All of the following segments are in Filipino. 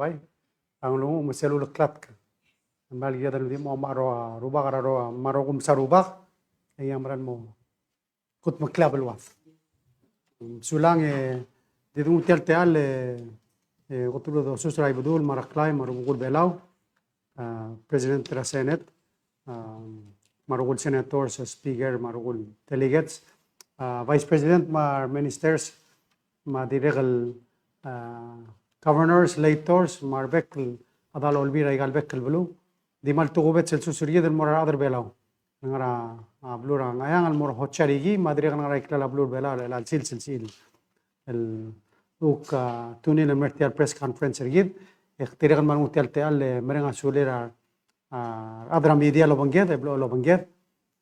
bay ang lungo maselul klat ka bal yadal di mo maro rubak ro maro kum sarubak ayam ran mo kut maklab alwas sulang di dum tel tel قلت له سوسراي بدول مرقلاي مرقول بلاو president of the Senate مرقول senators speaker مرقول delegates vice president mar ministers ma diregal governors lators mar bekl adal olbira igal bekl blu di mal tugubet sel susuriye del mor adar belaw ngara blura ngayang al mor hotcharigi ma diregal ngara ikla blur belaw al silsil el وك تونين المرتيال بريس كونفرنس رجيد اختيار من المرتيال تال مرينا سوليرا أدرى ميديا لو بنجد لو بنجد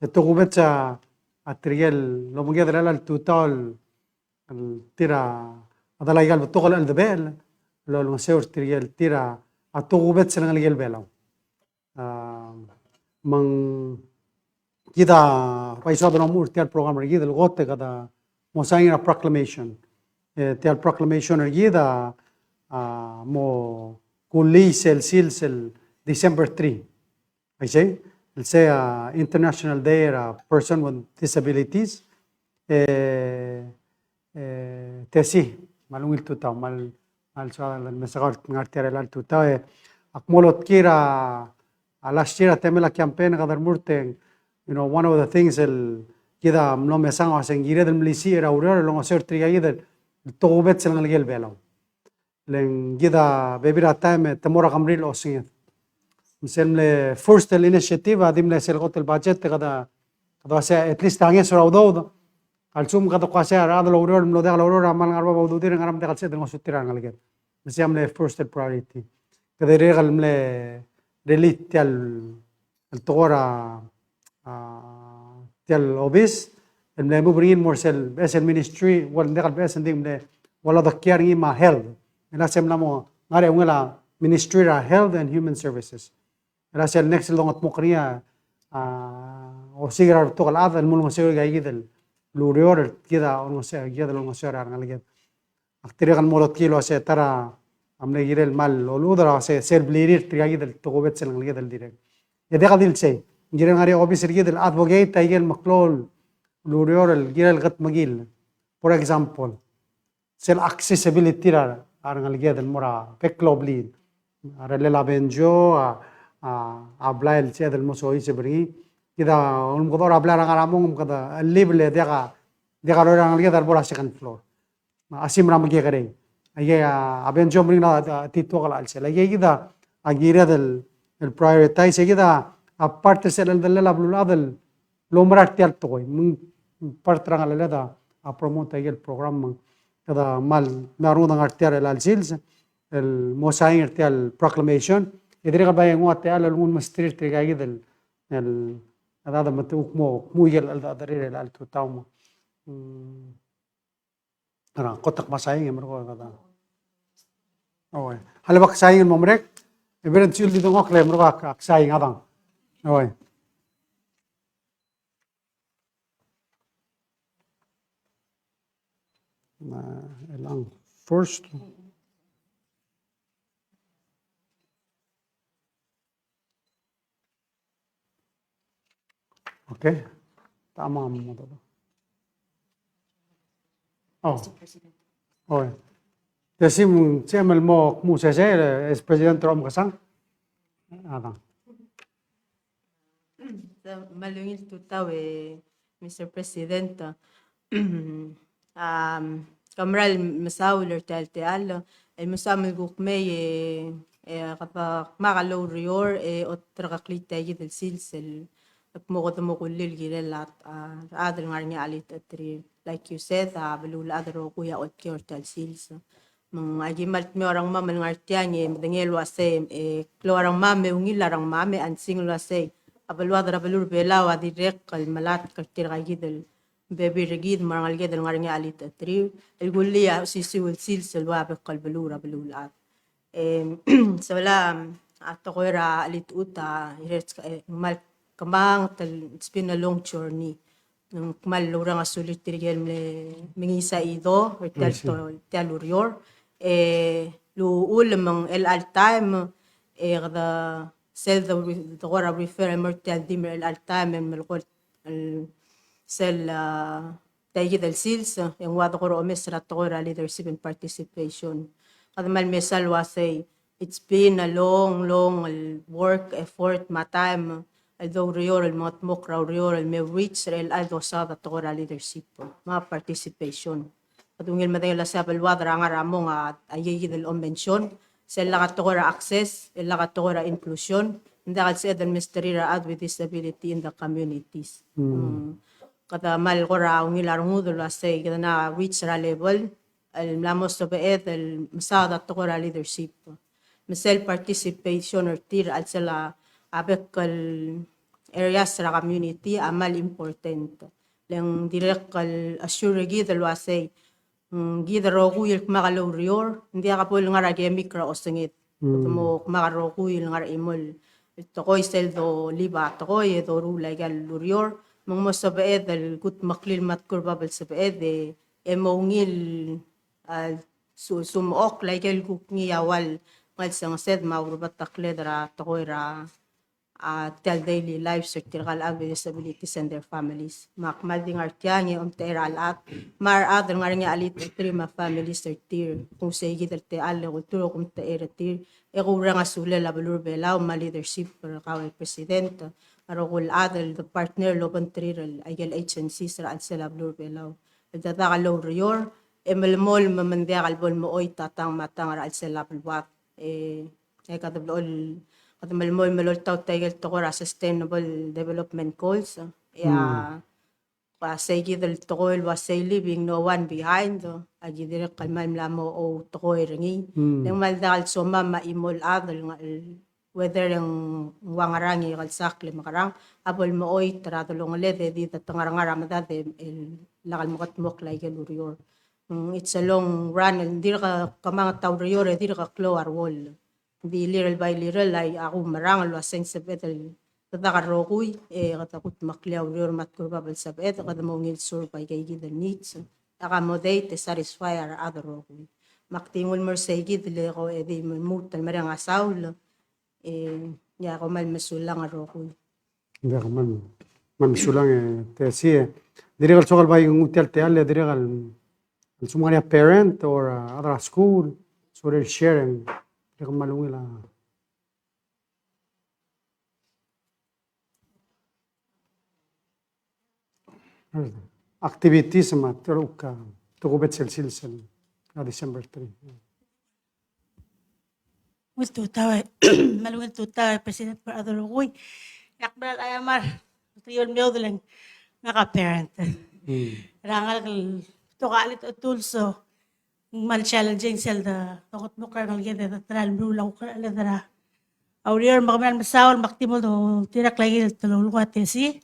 التوقيت التريال لو بنجد لا التوتال التيرا هذا لا يقال بالتوغل الذبال لو المسير التريال تيرا التوقيت سنة اللي يقال بيلو من كذا بايساد الأمور تيال برنامج رجيد الغوت كذا مساينا proclamation تيال proclamation رجيدا مو كلي سل ديسمبر 3 I say let's say international day of person with disabilities تسي مالون التوتا مال سؤال المساقات نعتبر التوتا أكملت كيرا على الشيرة تعمل كامبين قدر مرتين one of the things كذا ملهم مساقة سنجيرة المليسية راورير لون أسير تريجا التوبت سلنا الجيل بيلو لين جدا بيبيرا تايم تمورا قمريل أوسين مثل first initiative هذه من سلقات البادجت كذا سا at least تانية سورة ودود السوم كذا قاسية هذا الأورور من ده الأورور عمل عربة ودودين عرب ده قاسية دموع ستيران على كده بس يعمل first priority كذا ريغل من ريليت تال التغورة تال أوبيس الملا مبرين مرسل بس المينستري ولا دخل بس عندهم ولا ذكرني مع health لا سمنا مو غير ولا ministry health and human services لا سال next لغة مقرية وسيجر تقول هذا المسؤول جاي كده لوريور كده المسؤول كده المسؤول عن كده أخترق المولد كيلو سه ترى عمله يجري المال لودرا سه سير بليرير تري كده تقوبت سلنا كده الديرك يدي قديل شيء يجري غير أوبيس كده الأدفوكيت تيجي المقلول لوريور الجيل الغت مجيل for example سيل accessibility عن الجيل المرا بكلوبلين رللا بنجو أبلايل سيد المسوي سبري كذا المقدار أبلايل عرامهم كذا الليبل ديغا روري عن الجيل المرا second floor أسيم رام جي غري أيه أبنجو مرينا تيتوغل ألسل أيه كذا أجيرة الprioritize كذا apart سيل الدللا بلول هذا لومرات تيال توي من partran على هذا أبروموت أيه البرنامج هذا مال نارونا نرتيال الألسيلز الموسعين ارتيال proclamation يدري قبل يوم تيال الون مسترير تريجا كده هذا متوق مو يجل الدرير الألتو تاوم أنا قطق مساعين مرقوا هذا أوه هل بق ساعين ممرك يبرد تقول لي دماغ لي مرقوا ساعين هذا أوه الآن first okay تمام الموضوع oh تسيم تعمل مو سجل es presidente رام كسان هذا malungil tutaw Mr. President كمرال مساول ارتال المسامل قوقمي قطع ما قالوا ريور أترقلي تاجد السلسل مقدم مقول الجيل هذا المرني عليه تدري like you said بلول هذا روقيا أتكير تالسيلس من أجمل ميورang ما من عرتياني مدنيل واسيم كلورang ما ميونيل لارang ما مي أنسين واسي أبلو هذا بلول بلا وادي ريق الملات كتير غيد بيبي رجيد مرة الجد المرني عليه تدري يقول لي سيسي والسلسل وابق البلورة بلولات سولا التغير اللي تقوتا مال كمان it's been a long journey كمال لورا مسؤولية تريجل من إيسا إيدو تالوريور lo ulam ang el al time kada sel the gora refer mortal dimmer el al time melkol sel tayo del sils yung wado ko mesra tora leadership and participation kada mal mesal wasay it's been a long work effort matime although rior el mot mokra rior el me reach el aldo sa tora leadership ma participation Patungil matay la sa balwadra nga ramo nga ayay del mention sila katora access, sila katora inclusion, hindi ka sa edad misterira ad with disability in the communities. Kata mal ko ra ang ilarong udol asay kita na reach ra level, al lamos to beet al masada to ra leadership. Masel participation or tir al sila abek kal areas ra community amal important. Lang direct kal assure gidal wasay gida rokuyil makalorior hindi ka po nga ragemik ra osengit mo makarokuyil nga imol ito ko isel do liba to ko do rulay gal lorior mong mo sa beed dal gut maklil mat kurbabal sa beed emongil sumok like el kuk ngiyawal ngal sang sed maurubat takle dara to ko ra tell daily lives or tirakal with disabilities and their families. Makmading artiyan yung teral at mar other nga nga alit trima families or tir kung sa higit te alle kulturo kung te era tir e kura nga sula la balur belaw ma leadership para kawal president arokul adel the partner loban triral ayel agency sa al sala balur belaw data ka low rior e malmol mamandia kalbol mo oy tatang matang al sala balwat kadabol at malmoy maloltaw tayo to ko sustainable development goals pasay gidal to ko wasay living no one behind agi dire kalmal lamo o to ko ringi nang maldal so mama imol adal nga whether yung wangarangi kalsakli makarang abol mo oy taratulong lede di tatangarangara madade lakal mo katmok like lurior it's a long run hindi ka kamang taw rior hindi ka cloar wall di little by little ay ako marangal waseng sa betel tatakarokuy katakot maklaw rior matkurbabal sa bet kada mo ngil survey kay gida needs accommodate satisfy our other rokuy maktingol mo sa gid le ko di mutal marang asaul ya ko mal masulang rokuy hindi ka man masulang te si dire kal sokal bay ngutel te alle dire kal sumanya parent or other school so they're sharing Dire kal malungi la activities ma teruka tukubet silsel December 3 Wil tutawa malungil tutawa president per adulukoy yakbal ayamar triyon mew lang naka-parent rangal to kalit tulso mal challenging sel da tokot mo kanal gede da tral brulang ko ala dara aurier magman masawal maktimol do tirak lagi tululwa tesi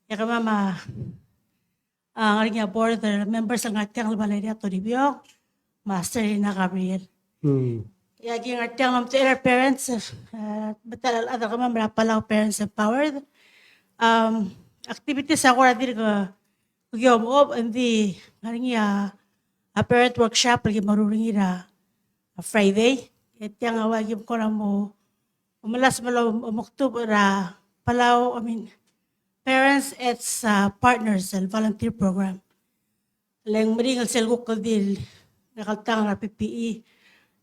yakama ma ang nga board members ang atyang Valeria Toribio master na Gabriel Yagi ng artiang ng their parents, batal ada kami merapalaw parents empowered. Activities ako natin ko mo hindi ngaringi a parent workshop lagi maruringi na Friday. Itiang awagi ko na mo umalas malo October palaw parents at partners volunteer program. Lang maringal selgo ko dil nakaltang na PPE.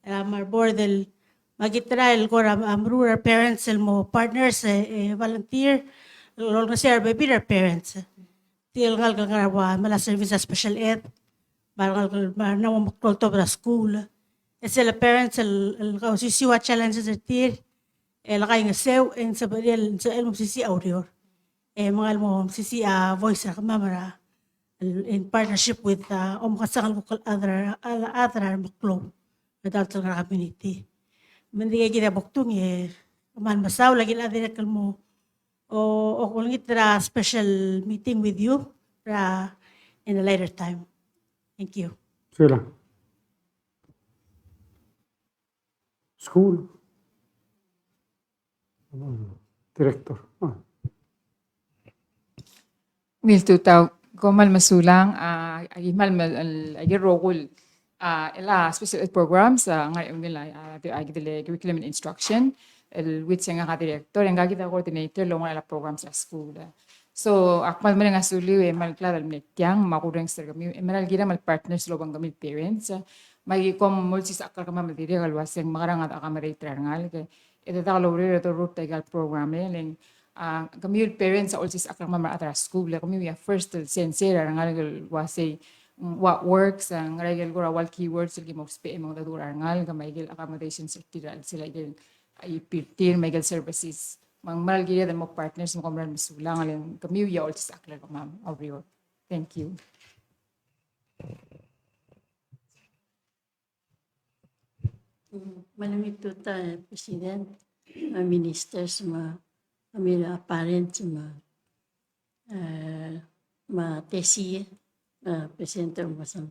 Marbordel magitrail ko rural parents mo partners volunteer lol nga share baby their parents til ngal nga mala service special ed baral na mo to para school sila parents el sisiwa challenges tir el kay nga sew en sa baril sa el mo sisi audio mga mo sisi voice ra mamara in partnership with kasangal ko other club adult nga community. Mandigay kita buktung man masaw lagi na din mo o kung itra special meeting with you in a later time. Thank you. Sila school director Wil tutaw komal masulang agimal agirokul ela special ed programs ngayon nila agi dile curriculum and instruction el which nga ka director nga kita coordinator lo nga program sa school. So akmal man nga suli mal klaro metyang makureng sa kami emeral gira mal partners lo bang kami parents may kom multi sa akal kama dire galwaseng makarang at akamare trangal ke ito ta lo re to root tagal program len kami parents also sa akal kama at school kami first sensei rangal wasay what works ang regel gura wal keywords lagi mo spe mo dadura ngal ga may accommodation sector sila gil ay pirtir may services mang mal gila mo partners mo kamran masulang alin kami ya all sa akla ma'am Aureo. Thank you. Malamig to ta, President, ministers, kami parents, tesi, presenter mo sa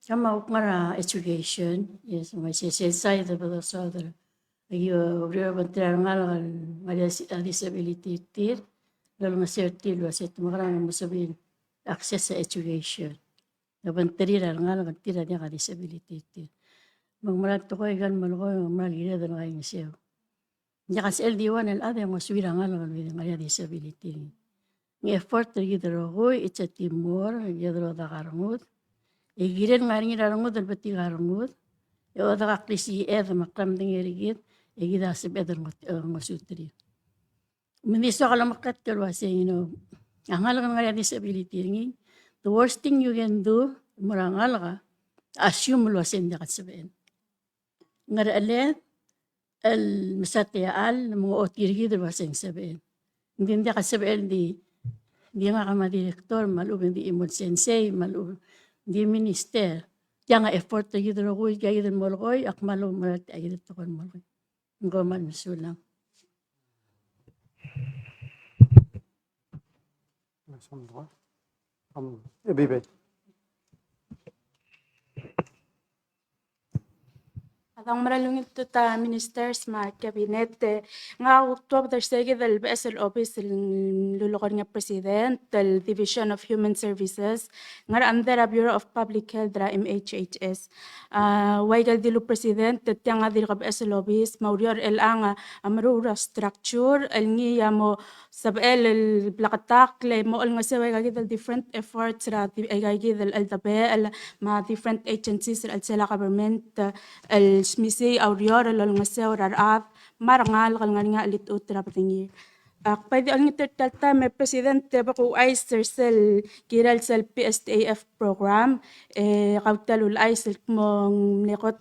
kama ukmara education, yes, may sisay da ba sa other. Ayo, rebantar ngal disability tir, lalo nga certi lo sa tumakarang mo sabihin access sa education. Nabantari ngal tira niya ka disability tir. Magmarat to ko ikan malko malira da ngayon siya. Niya kasi LD1 ada yang maswira ngal ngaya disability. Ng effort lagi daro ko it's a teamwork yadro da karangut. Igiren ngaring karangut dal pati karangut. Yo da kaklisi makam dingirigit igida sa bedar masutri. Ministro kala makat kalwase ang halaga ngaya disability ngi. The worst thing you can do murangal ka assume lo sen da katsaben. Ngaralet al masatial mo otirgi da waseng saben. Hindi ka saben di nga kama direktor malubin di imod sensei malubin di minister. Yang effort lagi daro ko gaya din mo koy akmalo marat ay dito kon mo. Ngoman sulang. Bibe. Adang maralungit to ta ministers ma cabinet nga utwab der sege del BSL office lulukor nga president del Division of Human Services nga under a Bureau of Public Health dra MHHS waigal dilu president tetang nga dil ka BSL office maurior el anga amrura structure el ngiya mo sabel el plakatak le mo el nga se waigal dil different efforts ra ay gagidel el tabe ma different agencies el sela government el smisi aurior lol nga se orar marangal kal nga lit utra patingi pwede ang itertalta may presidente bako ay sel kiral sel PSTAF program kautalul ay sel mong nekot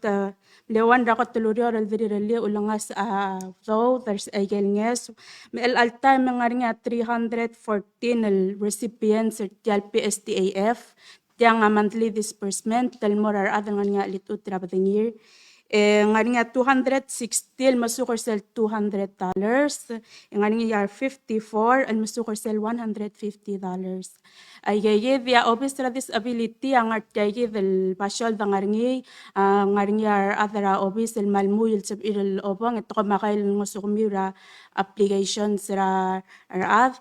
lewan rakot tulurior al dirili ulangas though there's a gelnges may alta mga nga 314 el recipients del PSTAF yang monthly disbursement del morar adang nga lit utra patingi nga 260 masukor sel $200 nga yar 54 and masukor sel $150 ay gaya via office ra disability ang art gaya del pasyal da ngarngi yar adara office el malmuyil sab irel obang ito ka makail ngusukmira applications ra ad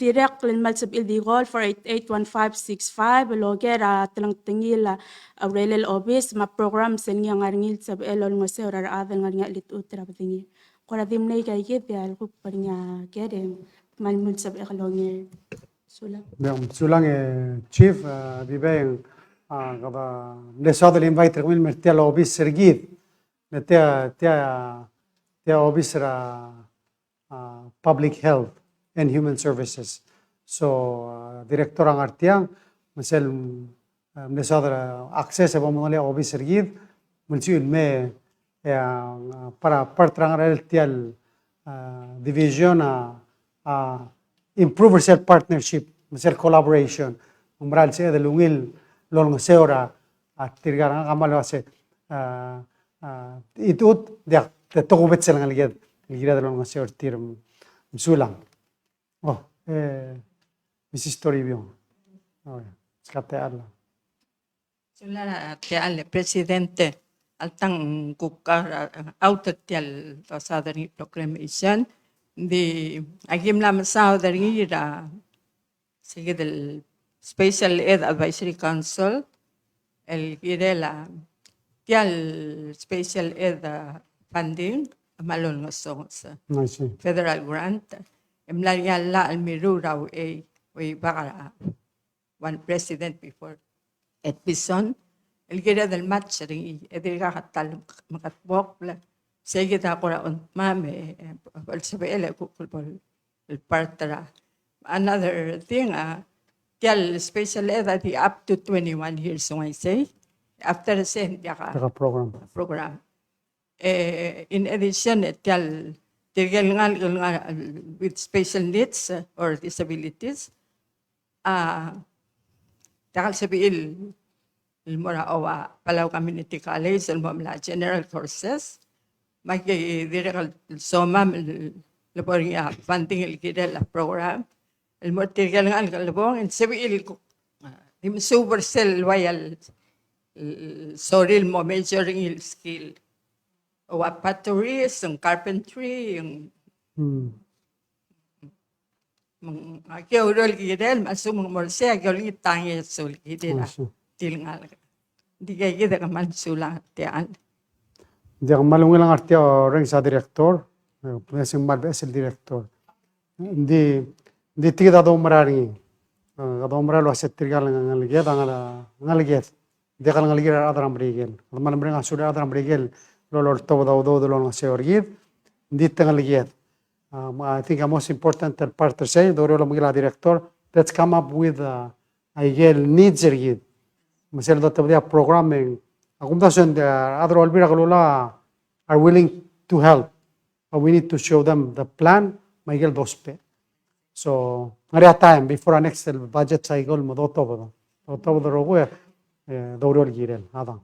direct mal sab ildigol 4881565 logera tlang tingila aurelel office ma program sen nga ngarngil sab elol ngose ora adal ngarnga lit utra patingi kora dimnay kay git al ko parnya kere malmul sab ekalongir sulang Sulang chief bibeng kaba nesodel invite kami mertial office sergit tia office ra public health and Human Services. So, Director ang artiang, masel nesodra access sa pamulya officer gid, mulsiun me para partrang relatial division improve self partnership, masel collaboration, umral siya dalungil lolong seora at tirgarang kamal kasi itut dia tetokubet sila ngaligid dalong seor tirm sulang. Mrs. Toribio. Skatearla. Sulara teale presidente altang kukar autatial sadari proclamation di agim lam sadari ra sige del Special Ed Advisory Council el girela tial special ed funding malon nga songs I see. federal grant emla la al mirura we baka one president before at bison el gira del match ring edilga katal makatbok la sige ta ko on mame el sabele ko el partera another thing tial special ed up to 21 years so I say after sen yaka Taka program. program. In addition, tigil nga with special needs or disabilities, takal sabihin, ilmora owa, Palaw Community College, ilmora general courses, direct soma, labor nga funding ilkidel program, ilmora tigil nga labong, and sabihin ko, super cell loyal, sorry mo, measuring yung skill. O patteries, yung carpentry, yung akiyorol gidel, masumong morse, akiyorol yung tangi sul gidela. Tilingal. Di kaya gida ka man sulang tiyan. Di ako malungilang arteo ring sa director, presing malbes el director. Di tigda do mararingi. Kado maralo aset tirgal ngaliget ngaliget. Di ka ngaliget adram brigel. Man bring asura adram brigel. Lord todo do lo se orgid. Di ngaliget. I think the most important part to say, do lo mugila director, let's come up with aigel needs ergid. Masel do tabdia programming. Accommodation the other Olvira Galula are willing to help, but we need to show them the plan. Miguel Dospe. So, Maria time before our next budget cycle, Modoto, the Rogue, Doro Girel, Adam.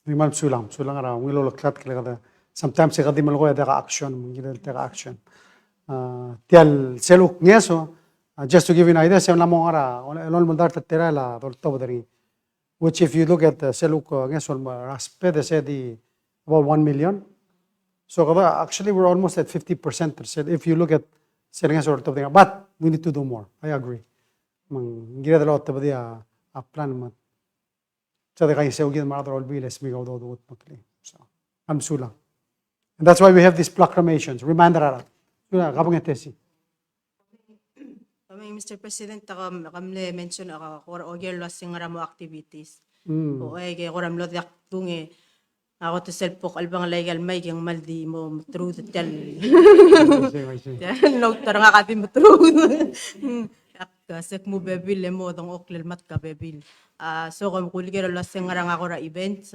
Vimal Sulam, Sulangara, Willow Clat, sometimes I got the Malgoya action, Girel take action. Tial seluk ngeso, just to give you an idea, se la mongara, el mandar tera la dolto dari, which if you look at the seluk ngeso raspe, they said about 1 million. So actually we're almost at 50%. If you look at selling ngeso dolto dari, but we need to do more. I agree. Gira de lot tabadia a plan mat. So the guy say we get mother all be let's make out all the wood. So I'm sula, and that's why we have these proclamations. Reminder. Kapag tesi. Kami, Mr. President, kami mention ako ogyer lo singara mo activities. O ay kay koram lo dak tunge ako to self albang legal may yang maldi mo through the tel. No tarang akati mo through. Sek mo bebil mo dong oklel mat ka bebil. So kung kuligero lo singara nga ko ra events.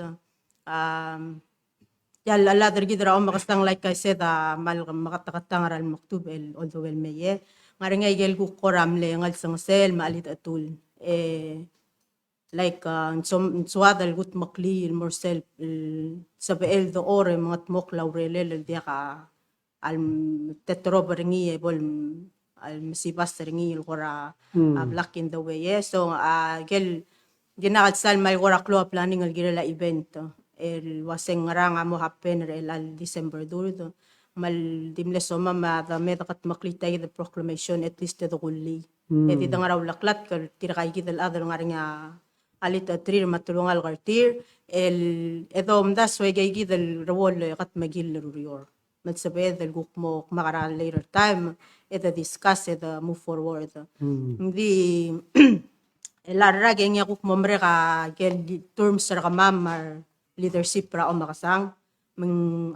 يلا لا درجة رأوا مقصدان like I said mal makatakatangan al maktub el although el meye ngaring ay gel ko koram le ngal sang sel maalit atul like suadal gut makli el morsel sabe el do ore mga tmok laurelel el dia ka al tetrob ringi bol al masibas ringi el gora black in the way so gel ginakal sal mal gora klo planning el gira la event el waseng nga mo happen el December durdo mal dimle soma ma da medakat maklitay the proclamation at least the gulli edi da nga raw laklat kal tirakay gidal adal nga alit atrir matulungal gartir el edom das way gay gidal rawol kat magil rurior matsabed el gukmo makara later time eda discuss eda move forward hindi elarra genya gukmo mre ka gel terms sa kamamar leadership ra o makasang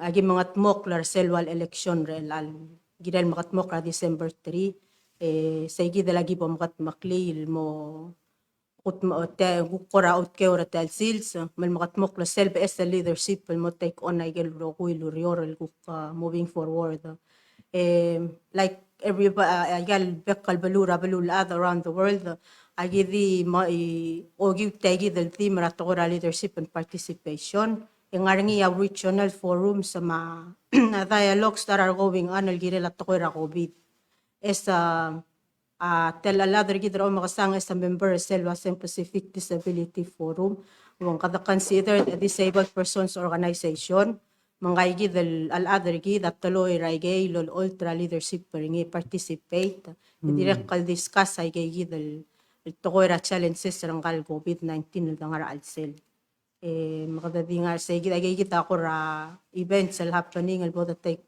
agi mga tmok lar selwal election relal gidal makatmok ra December 3 sa igi dalagi po makat makli mo ut mo te gukora ut ke ora tel sils mal makatmok la self as leadership mo take on ay gel ro kuy lurior moving forward like everybody gal bekkal balura balul around the world agi di ogi tagi del team ratora leadership and participation yung aringi regional forum sa dialogues that are going on algire latokora COVID tel aladar gidro makasang as a member selwa sa Pacific Disability Forum wong kada considered a disabled persons organization Mangay gid al other gid at taloy raigay lol ultra leadership peringi participate. Direct kal discuss ay gid el tokoy ra challenges rangkal COVID-19 ngara alsel. Makadadi nga sa gid ay gid ako ra events al happening al both take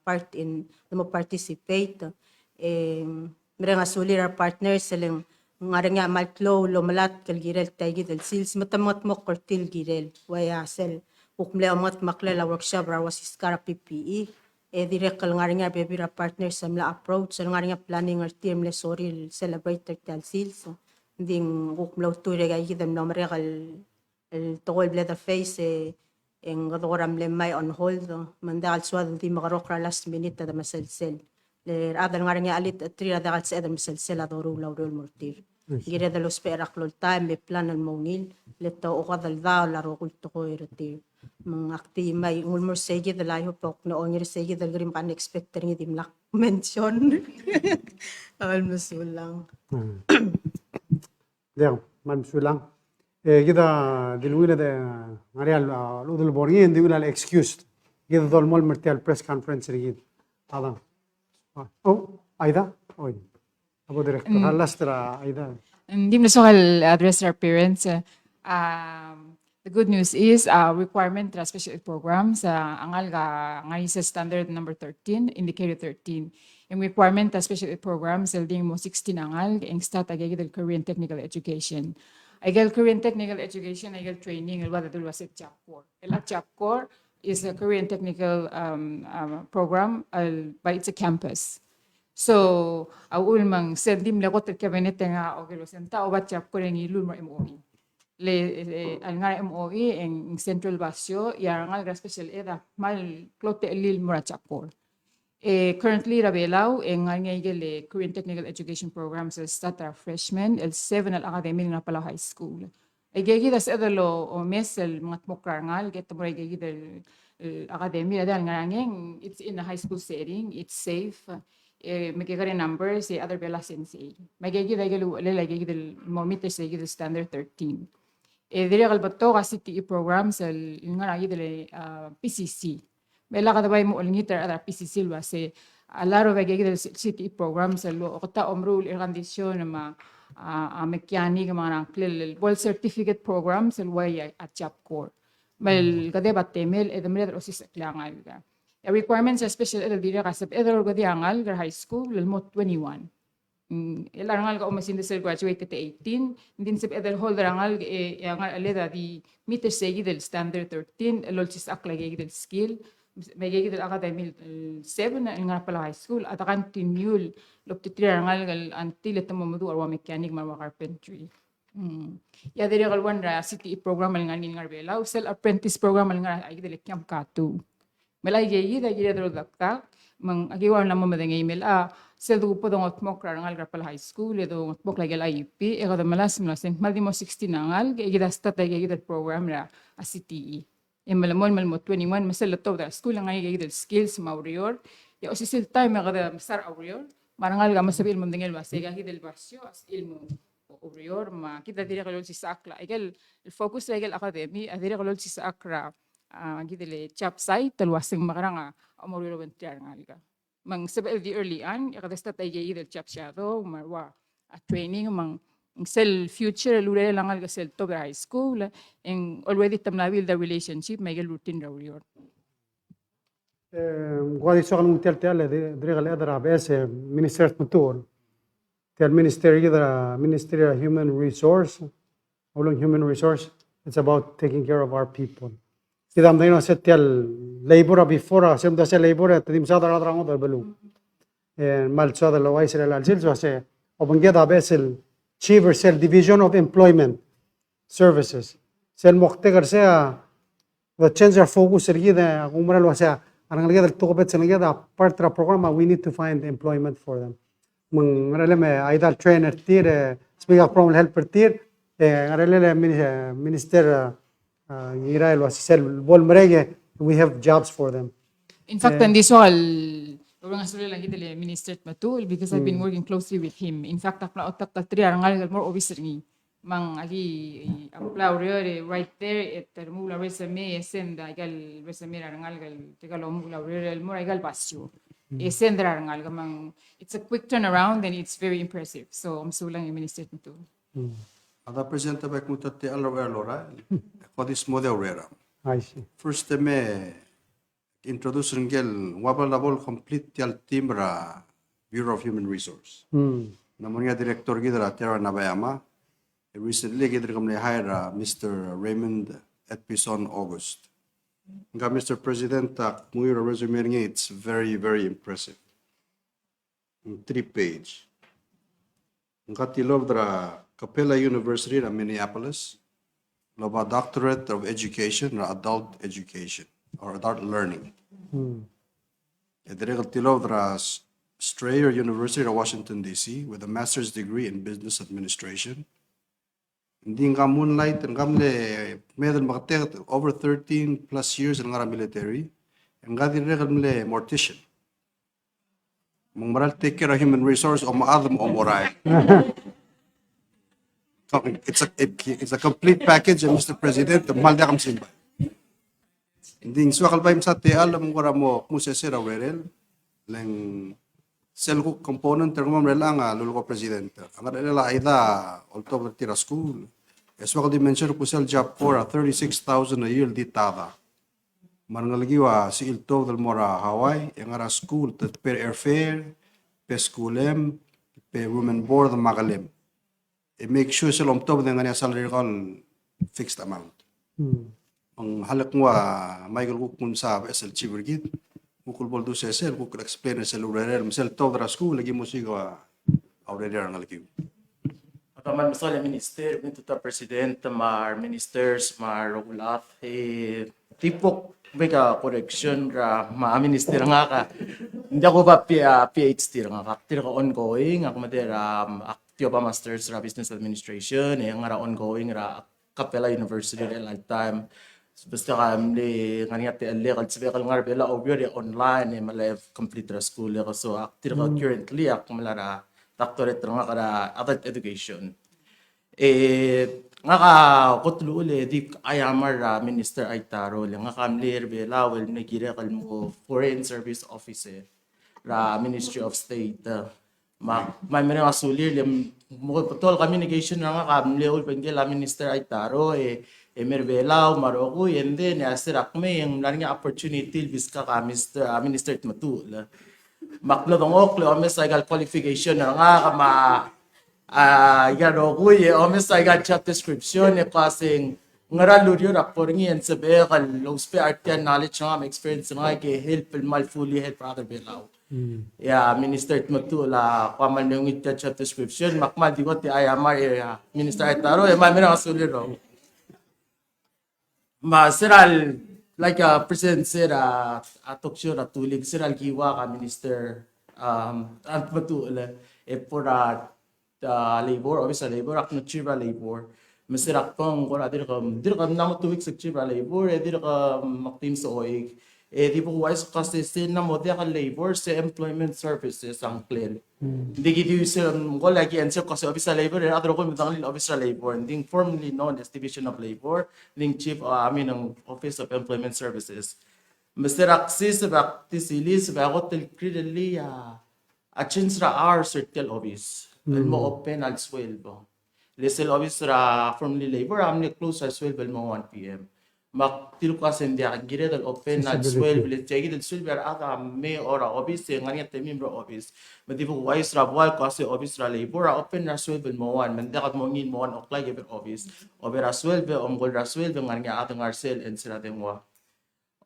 part in mo participate. Mera nga suli ra partners seleng ngara nga maltlo lo malat kal girel tay gid el sils matamot mo kortil girel waya sel ukmle amat maklela workshop ra was iskara PPE direct kal ngara nga bebira partners samla approach sel ngara nga planning or team le sorry celebrate tal sils ding ukmlo tuire ga gid no mera kal el tokol bleda face en gadoram le may on hold manda al swad di magarokra last minute da maselsel le adal nga nga alit tri da al sa da maselsel adoru laurul mortir gira da los perak lol time me plan al monil le to o kadal da la ro kulto ko irti mang akti may ulmor sege da layo pok no onir sege da grim pan expecter ngi dimlak mention al musulang Diyan, mansulang. Kita dilwila de ngarial ludul borgin dilwila excused. Kita dol mol mertial press conference rigid. Ada. Oh, Aida. Oy. Abo director. Halas tera Aida. Hindi mo sokal address our parents. The good news is requirement tra special ed programs angal ga ngai sa standard number 13 indicator 13. Yung requirement tra special ed programs ding mo 16 angal ang start agay del Korean technical education. Agay Korean technical education agay training wala dul was chapcore. El chapcore is a Korean technical program but it's a campus. So, awul mang sendim lekot el cabinet nga o kilo senta o batchap ko ng ilul mo MOE. Al nga MOE en Central Basio, ya nga special eda mal klote elil mo chapor. Currently rabelaw en nga le Korean Technical Education Program sa starter freshman el 7 al academy nga pala high school. Ay gigi das edalo o mes el mga tmokrar nga get mo gigi del academy dahil nga ngeng it's in a high school setting, it's safe. Magkakaroon numbers other bela sensei. Magkakaroon del momento sa del standard 13. Dire kalbato kasi TE programs yung nga del PCC. Bela kadabay mo ulingiter other PCC kasi a lot of del CTE programs lo kota omrul irkandisyon na mechanic mga klil ball certificate programs way at chapcore. Mal kadeba temel edemel osis klangal ga. Requirements sa special ed dire kasab edor gadi angal gar high school mo 21. Ilangal ka umasin del graduated to 18 din sab edor holder angal angal aleda di meter segi del standard 13 lol sis aklagi del skill may del academy 7 na nga pala high school at continue lop to 3 angal until ito mo mudu arwa mechanic marwa carpentry. Ya dire kalwan ra CTE program nga nga belaw sel apprentice program nga ay del camp katu. Melay gigi da gigi dro dakta mang agiwan na mo madang email sel du po dong otmok rangal grapal high school edo otmok lagel IUP e kada malas maldi mo 16 nangal gigi da stat gigi del program ra CTE e malamon malmo 21 masel to da school nga gigi del skills maurior ya o sisil time kada masar aurior marangal ga masabil mo dingel wase gigi del basyo as ilmo aurior ma kita dire kalol si sakla egel el focus egel academy adire kalol si sakra gidele chap site talwasing makaranga amoriro ventiar nga mang sabel di early an yakadesta tay gidel chap shadow marwa a training mang sel future lure lang al sel to high school and already tamnabil the relationship may routine rawior Guadi sokan mutel tele dire gal edra bes minister motor tel minister gidra ministry of human resource olong human resource it's about taking care of our people. Kita amdino setial labor before sem da se labor tedim sa da rango da belu mal so da lawai sel al sil so se obangia da besel chief sel division of employment services sel mokte gar se the change our focus ergida umra lo se arang lgia del tokopet sel lgia da part tra program we need to find employment for them mang rele me aidal trainer tir speak up problem helper tir rele minister Israel was said, we have jobs for them. in fact and this all orang asuli lang gidele minister matul because I've been working closely with him in fact akla otak ta tri arangal more officer ni mang agi aplauriore right there at mula resume senda gal resume rangal gal tegalo mula el mura gal pasyo sendra rangal mang it's a quick turnaround and it's very impressive so sulang yung minister nito. Ada presenta baik mutate alora alora. Kodis model rera. I see. First me introduce Surangel wabal labol complete tial timra Bureau of Human Resource. Namunya director gidra Terra Nabayama. Recently gidra kami hire Mr. Raymond Edpison August. Nga Mr. President muyo resume niya it's very impressive. 3-page. Nga tilov dra Capella University na Minneapolis. Loba Doctorate of Education na Adult Education or Adult Learning. Edire tilov dra Strayer University of Washington, D.C. with a master's degree in business administration. Hindi nga moonlight, ang gamle, medal makatek over 13 plus years ang nga military. Ang nga dire gamle mortician. Mong maral take care of human resource o maadam o moray. It's a complete package, Mr. President. Malda kam simba. Hindi swakal ba sa te alam mo mo kung sesera werel lang cell component termo lang luluko presidente. Ang nila ida although tira school. As well dimension ko sel job for 36,000 a year ditada. Manangaliwa si ilto del mora Hawaii ang ara school tat per airfare, per schoolem, per room and board magalem. It make sure sila umtob ng nga salary call fixed amount. Ang halak mo Michael Cook kun sa SLC brigade. Kukul boldo sa SL, kukul explain sa lurerer, misal tobra school, lagi mo siya aurerer ang alkiw. Kaman masal minister, nito ta president, mar ministers, mar ulat, tipok beka correction ra ma minister nga ka. Hindi ako ba PhD nga ka, tira ka ongoing, ako madera active pa masters ra business administration, nga ra ongoing ra Capella University at lifetime. Basta kami kanya te alle kal sabi kal ngar bela obviously online malay complete ra school ko so active currently ako malara doctorate nga kada adult education nga ka kutlo ule di ayamar minister ay taro nga kamli bela wel nagire kal mo foreign service officer ra Ministry of State may mga sulir mo tol communication nga kamli ul pengela minister ay taro Emerbelaw, Maroko, and then Asir Akme, yung laring opportunity, Viska ka, Minister Tmatu. Maklo ng oklo, omes ay qualification na nga kama, Yaroko, omes ay job description, kasing ngaraluryo rapor niyan sa bekal, low spare art yan, knowledge nga, experience nga, kay help, mal fully help other belaw. Yeah, Minister Tmatu, kamal na yung job description, makmal, di ko ti ayamar, Minister Aitaro, may mga suliro. Siral, like President said, atok siya ratulig, siral kiwa ka Minister Antmatul, for labor, office labor, ak na chiba labor, masirak pang kung dir ka naman 2 weeks sa chiba labor, dir ka maktim sa oig, di po wise kasi sin na mo ka labor sa employment services ang clear. Hindi gito yung ko lagi answer kasi office labor, other ko mitang office labor, hindi formally known as Division of Labor, hindi chief ng Office of Employment Services. Mr. Axis, bakti silis, bakot clearly change ra our circle office. Mo open al 12. Lisel office ra formally labor, amni close al 12 mo 1 p.m. Maktil ko kasi hindi gira dal open al 12, let's say dal 12 ara may ora office ngani at member office. Madi po wise ra wal kasi office ra labor open ra 12 mo 1, mandakat mo ngin mo 1 o'clock every office. Over ra 12 gol ra 12 ngani atang arsel and sila tengwa.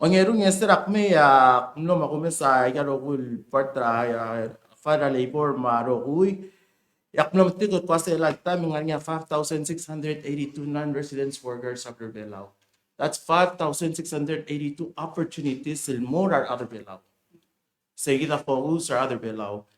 Ongerung yesterak me kuno makumesa igaro kul partra fara labor marokui. Yaknom tikot kasi lifetime ngani 5,682 non-residents workers sa Berbelao. That's 5,682 opportunities sil more are other Belao. Say kita focus or other Belao.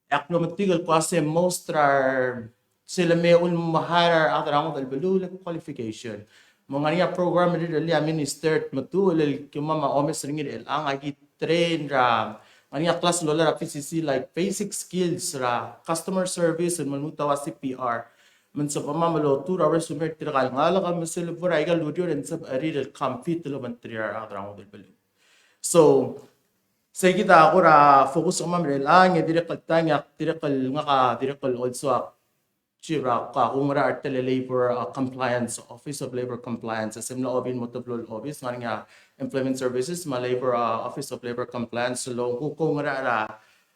Aknomatigol kasi most are sila may ulmahar other ang dal belula qualification. Mga niya program really minister matulil kumama omes ringir ang agi train ra niya class lola ra PCC like basic skills ra customer service and manutawa CPR. من سب أمام لو 2 hours سمير ترغال غالا غا مسل برا إيجا لوديور إن سب أريد الكمبيت لو من تريار أغدر عمود البلو. So say kita agora focus on mamre lang direct tanya direct nga direct also chira ka kung ra labor compliance office of labor compliance as imla obin multiple office nga employment services ma labor office of labor compliance lo kung ra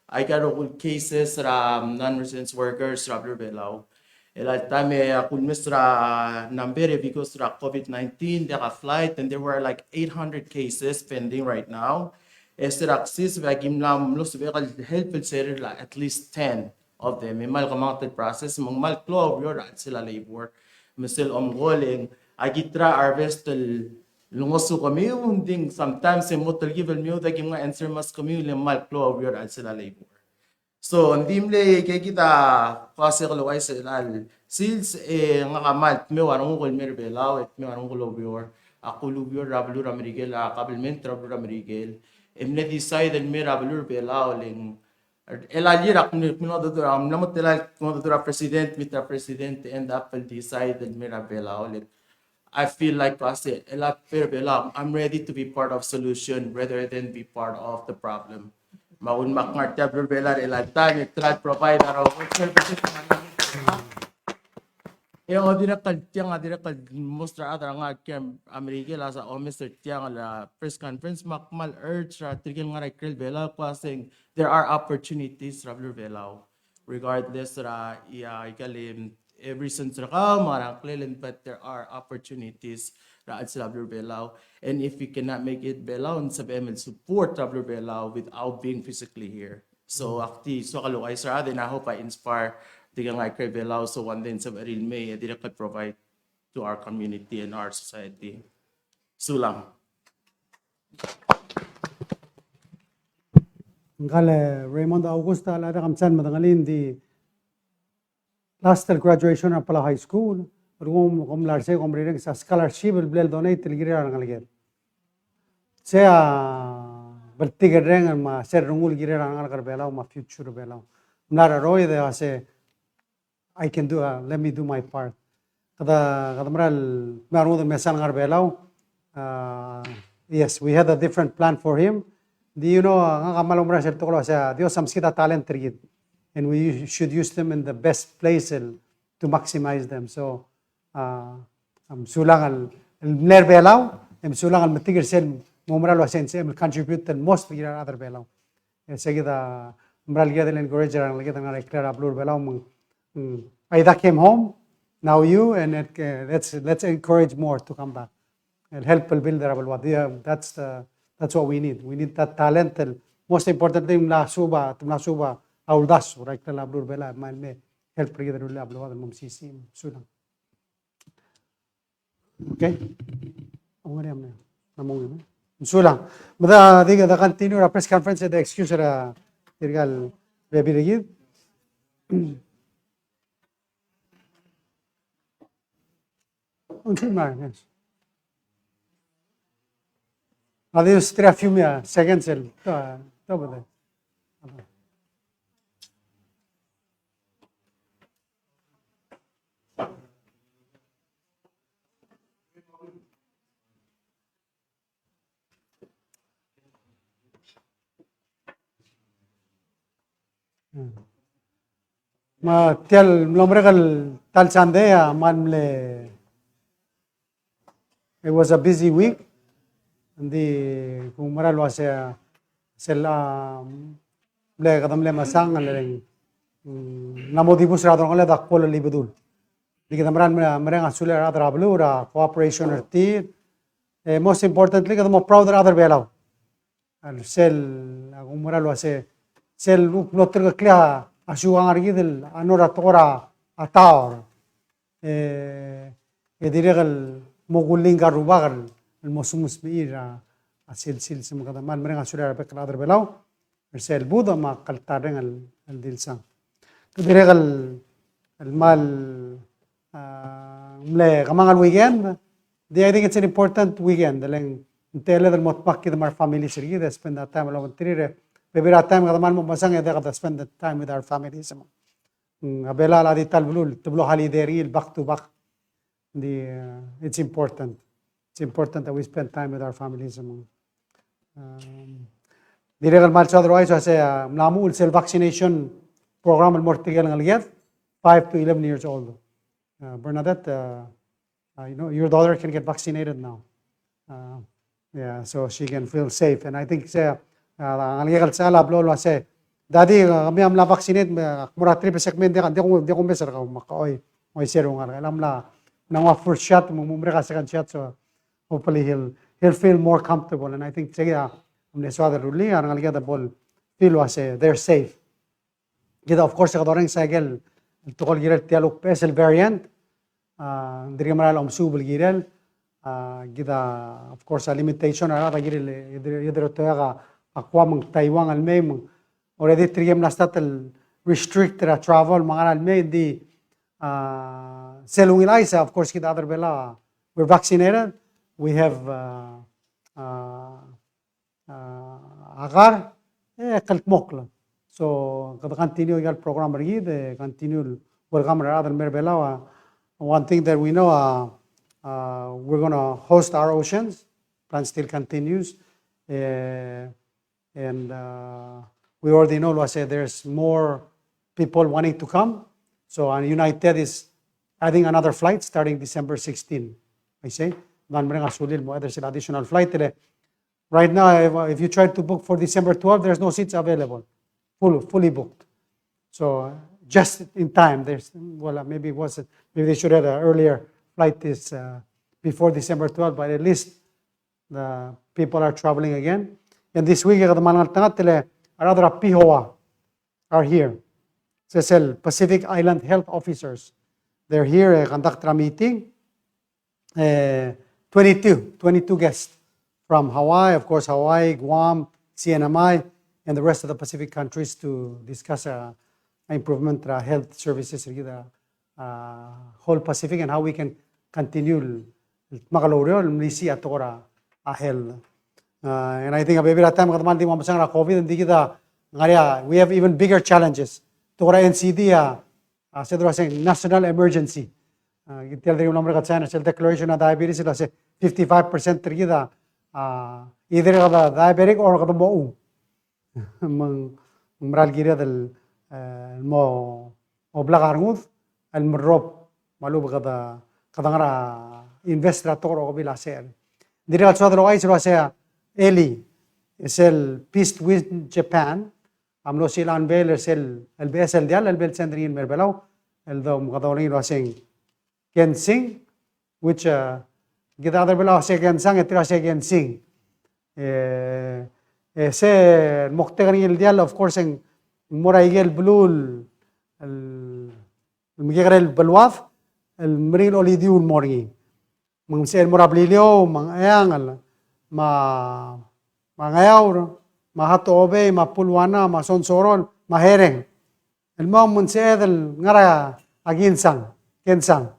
I got all cases ra non-resident workers ra belau ela time kung misra number because ra COVID-19 there are flight and there were like 800 cases pending right now. Esteraksis vagimlam los vegal help la at least 10 of them. Mal kamangat process mong mal club your at sila labor. Misil omgoling agitra harvestal lungosu kami unding sometimes motel givel mu da gimga answer mas kami mal club your at sila labor. So ndimle kay kita kasi kalaway sa ilal sils nga kamal me warong kol mer belaw et me warong kol obior ako lubior rablu ramerigel kabilment rablu ramerigel emne decide el me rablu belaw ling elalir ak no do am namot elal no do president mitra president end up will decide el me belaw let I feel like kasi ela per belaw I'm ready to be part of solution rather than be part of the problem. Maun makngartya berbelar elatan itrat provide araw services yung adira kal mostra ata nga kem Amerika la sa Mr. Tiang la press conference makmal urge ra tigil nga rekrel bela passing there are opportunities traveler belao regardless ra ikalim every sense ra ka marang klelen but there are opportunities ra at traveler belao and if we cannot make it belao and sab ML support traveler belao without being physically here so akti so kalukay sa din I hope I inspire tigang like belao so one din sa baril may direct provide to our community and our society sulang Ngale Raymond Augusta la da kamsan madangalin di last graduation na pala high school rum larse ring sa scholarship blel donate tilgiri rangalger sea bertiga reng ma ser rungul gire rangal belao ma future belao nara roy de ase I can do let me do my part kada maral maru de mesan ngar belao yes we had a different plan for him do you know nga kamal umra ser toklo sa Dios samskita talent trigid and we should use them in the best place to maximize them so sulang al ner belao sulang al matigir sel mumra lo sense contribute the most to other belao seguida mral gya den encourage rang lagi tanga clear upload belao Aida came home now you and let's encourage more to come back and help build their what that's what we need that talent most important thing la suba audas right la upload bela mal me help lagi den upload mum sisi sulang okay amore amne namong sulang bada diga da continue a press conference the excuse ra dirgal baby rigid yes. Adios 3 seconds to bada ma tel lomregal tal sandea manle it was a busy week ndi kung maral was sel le kadam le masang le namodibus ra dong le dakpol libedul di kadam mereng asule ra drablu ra cooperation erti most importantly kadam proud ra other belau al sel kung maral was sel notr klia asuang argidel anora tora ataur diregal moguling garubagal الموسموس بيرا السلسلة سمكة ما المرينا سوريا بكرة هذا بلاو السيل بودا ما قلتارين الدلسان كده المال ملا كمان الويكند I think it's an important weekend لأن نتيلا المطبخ كده مع family سرية spend that time alone تريه ببيرة time كده ما المسانج ده كده spend that time with our family abela la di talblul tublo holiday back to back. It's important. It's important that we spend time with our families. Diregal mal otherwise I say mlamu cell vaccination program al mortigal ngalget 5 to 11 years old. Bernadette, you know your daughter can get vaccinated now. Yeah, so she can feel safe. And I think say ngalget sala blolo say daddy kami amla vaccinate mura triple segment de ko meser ka makaoy oy serong alam la nang first shot mumre ka second shot, so hopefully he'll feel more comfortable. And I think say हमने स्वाद रुली और नगलिया द बोल feel was they're safe. Kita of course kadoreng cycle tukol girel tialuk pesel variant diri maral omsubul girel kita of course a limitation ara girel yedro toyaga akwa mang Taiwan almay mang already trigem nastatel restrict the travel mga almay di selung ilaisa of course kita other bela we're vaccinated, we have agar kaltmok. So kada continue igal program rigi de continue welcome rather merbela. One thing that we know we're going to host our oceans. Plan still continues, and we already know there's more people wanting to come. So United is adding another flight starting December 16. I say there's an additional flight. Right now, if you try to book for December 12, there's no seats available, fully booked. So just in time, maybe they should have an earlier flight this before December 12, but at least the people are traveling again. And this week, another PIHOA are here. So Pacific Island Health Officers. They're here, conduct a meeting. 22 guests from Hawaii, of course, Hawaii, Guam, CNMI, and the rest of the Pacific countries to discuss improvement health services in the whole Pacific and how we can continue makaloryo mlisi atora health. And I think maybe that time COVID and we have even bigger challenges. Tora NCD national emergency. Tell the number of China declaration of diabetes 55% trigida either diabetic or kada mo mral gira del mo oblagarngud al mrop malu kada kadangara investor toro bila ser direct so otherwise Eli is el peace with Japan amlo silan bel el BSL dial el bel sendrin merbelaw el dom kadawling wasing Gensing, which kita other below say Gensang, etira say Gensing. Se moktegan il dial, of course, en moraigel blue, el migel belwaf, el mril olidiul morgi. Mang se el morablilio, mang ayang, mangayaur, mahato obe, mapulwana, masonsorol, mahereng. El mom munse el ngara aginsang, Gensang.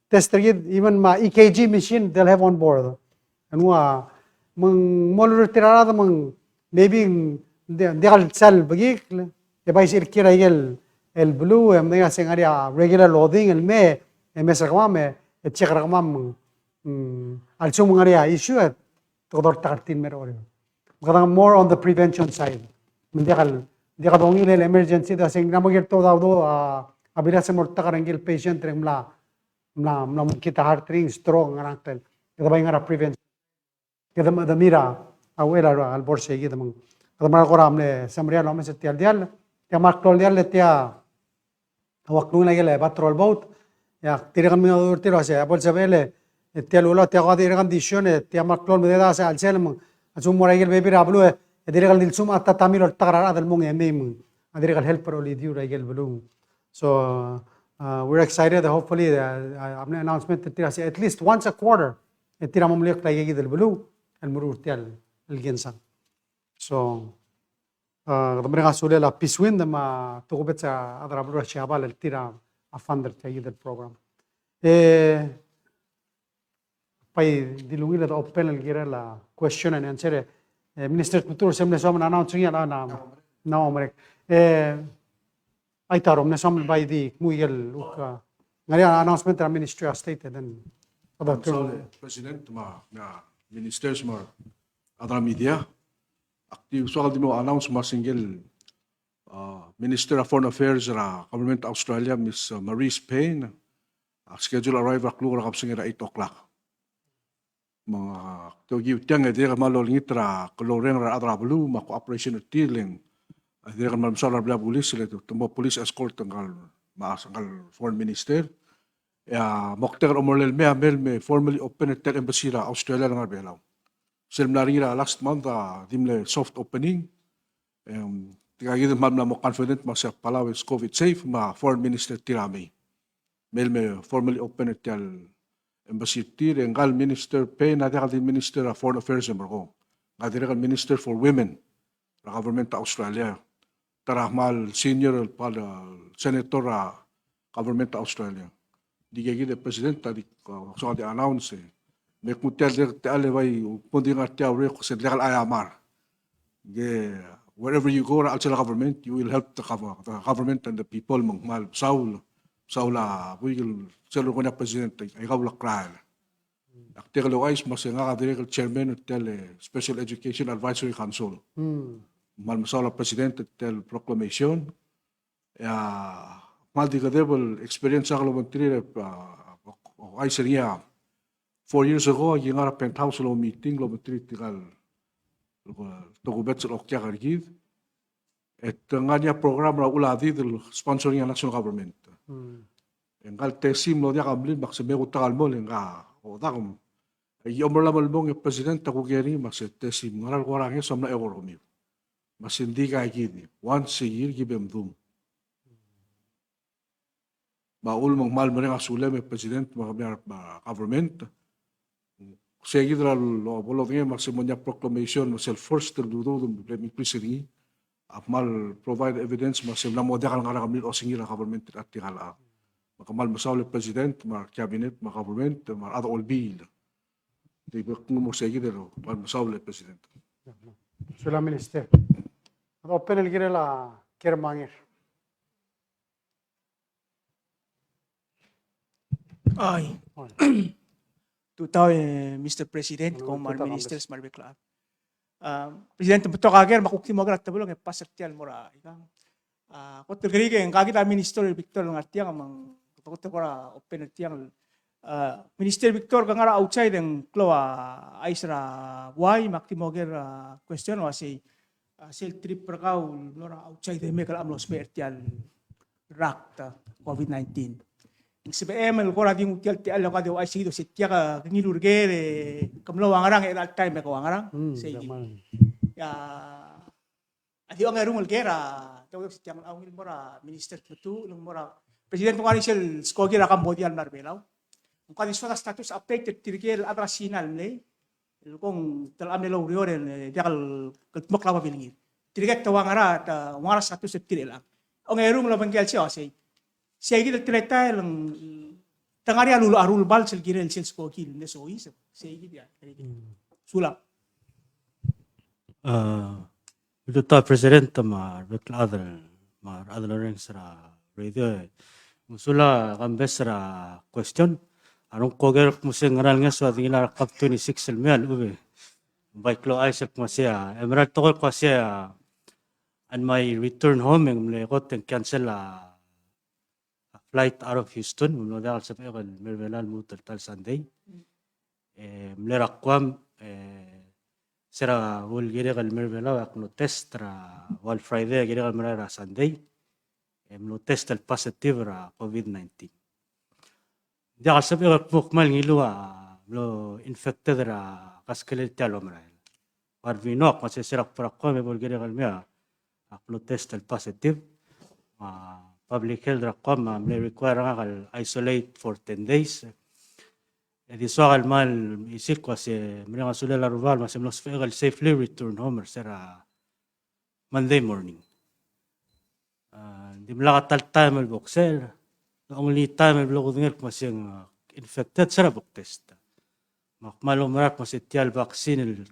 Tester even my EKG machine they'll have on board. And mong tirada maybe they'll sell bagik. If I say kira el blue and they are saying regular loading el me sakama check rakam al sumung issue at todor 13 mer more on the prevention side. They are emergency they're saying namagir todo abila se morta karangil patient mla kita heart ring stroke ngarangtel kada bay ngara prevention kada mira awela al borse gi damang kada mar ko ramne samria no se tial dial ya mar tol dial letia awak nu lagele patrol boat ya tiragan mi dur tiro se abol se vele tial ulo te ga dire condition te mar tol me da se al selm asum moragel baby rablu dire dil sum atta tamil tagara dal mong emem dire help pro li diu ragel blum. So we're excited that hopefully the announcement that at least once a quarter tira mamliok tayo del blue and mururtial el gensang. So kadamre sule la piswin da ma tukubet sa adra blue shabal el tira a funder tayo del program. Pay dilungila da open el gira la question and answer. Minister Kultur semne som announcing ya na omrek. Ay tarom na saml by the Miguel ngayon announcement ng Ministry of State then about President, ministers, other media, active so di mo announce single Minister of Foreign Affairs Government of Australia, Miss Maurice Payne, schedule arrival klura kapsing 8 o'clock. Mga togi utang dia malolingit koloren adra blue ma cooperation tiling. Dia kan mamsala bla police le to police escort tanggal foreign minister. Ya mokter omorlel me formally open at embassy Australia ngar belaw. Selmlarira last month dimle soft opening. Tigagid mam mo confident sa Palau is COVID safe foreign minister tirami. Me formally open at embassy tir engal minister pay na di minister of foreign affairs ko. Ngadira minister for women the government of Australia. Tarahmal senior senator government of Australia. Digagid president tadi so di announce me kutel te aleway punding artia re ko legal ayamar. Wherever you go outside the government, you will help the government and the people mangmal Saula wigil selo ko na president ay kawla kral. Aktekalo guys mas nga direct chairman tel Special Education Advisory Council. Mal Saula president tel proclamation. Mal di kadebel experience sa kalamentary ay seria 4 years ago yung ara penthouse lo meeting lo tikal togubet sa okya kargid. Et nga niya program ra uladi del sponsoring ng national government. Engal tesim lo dia kablin maksime ko takal mo lenga o dakum. Ay omrla malbong yung president ako geri makse tesim ngaral ko rangi samna economy. Mas hindi ka gid. Once a year give them doom. Baul mang mal mo rin asule may president mga government. Sige dra lo bolo nga maksimo niya proclamation masel first to do the president. Mal provide evidence masem na model nga kamil o singira government at tingala. Makamal masauli president, ma cabinet, ma government, ma other all bill. Di ba kung mo sige dero, mal masauli president. Sula minister. Open el girela kermangir. Ay. Tutaw Mr. President, Command Ministers Marbekla. Presidente beto kager makukti mo agad tabulong pasaktial mora ikang kotel gerige ang kagita Minister Victor ng artiang mang kotel kora open artiang Minister Victor kangara outside ang kloa aisra why makti mo ger question wasi sel trip perkau lora outside the medical amlos pertial rak COVID-19 SBM el kora ding utial ti alo kadu ay sido sitya ka ngilurgere kamlo wangarang at time ko wangarang say ya adi ang erung gera tawag sitya ang mora minister tutu ng mora president ng anisel skogira Cambodia marbelaw ang kani status updated tirgel adrasinal ne kung talam nilo rioren dakal katmaklawa bilingir tirget tawangara wangara status tirela ang erung labanggel siya say siya gila treta lang tangari arul bal sel girel sel skokil ne so is siya gila sula itu ta president ma bekladar ma adalering sara radio musula kambesra question anong koger museng ngaral nga so adila kap 26 selmial ube baiklo aisep masya emerald to ko siya and my return home ng lekot and cancel flight out of Houston, mula sa pagkakal, mervelan mo tal Sunday. Mlerakwam, sira wul giri kal mervela, ak no test ra wal Friday giri kal mervela Sunday. No test al positive ra COVID-19. Dia kal sa pagkakal pukmal ngilua, lo infected ra kaskelil talo mervela. Parvinok, masisirak parakwam, wul giri kal mea, ak no test al positive. Public health rakam may require nga isolate for 10 days. Di so mal isik kasi may nga sula larval mas mnos fegal safely return home sera Monday morning. Di mala tal time boxer. The only time blog ngel mas yung infected sera book test. Makmalo marat mas itial vaccine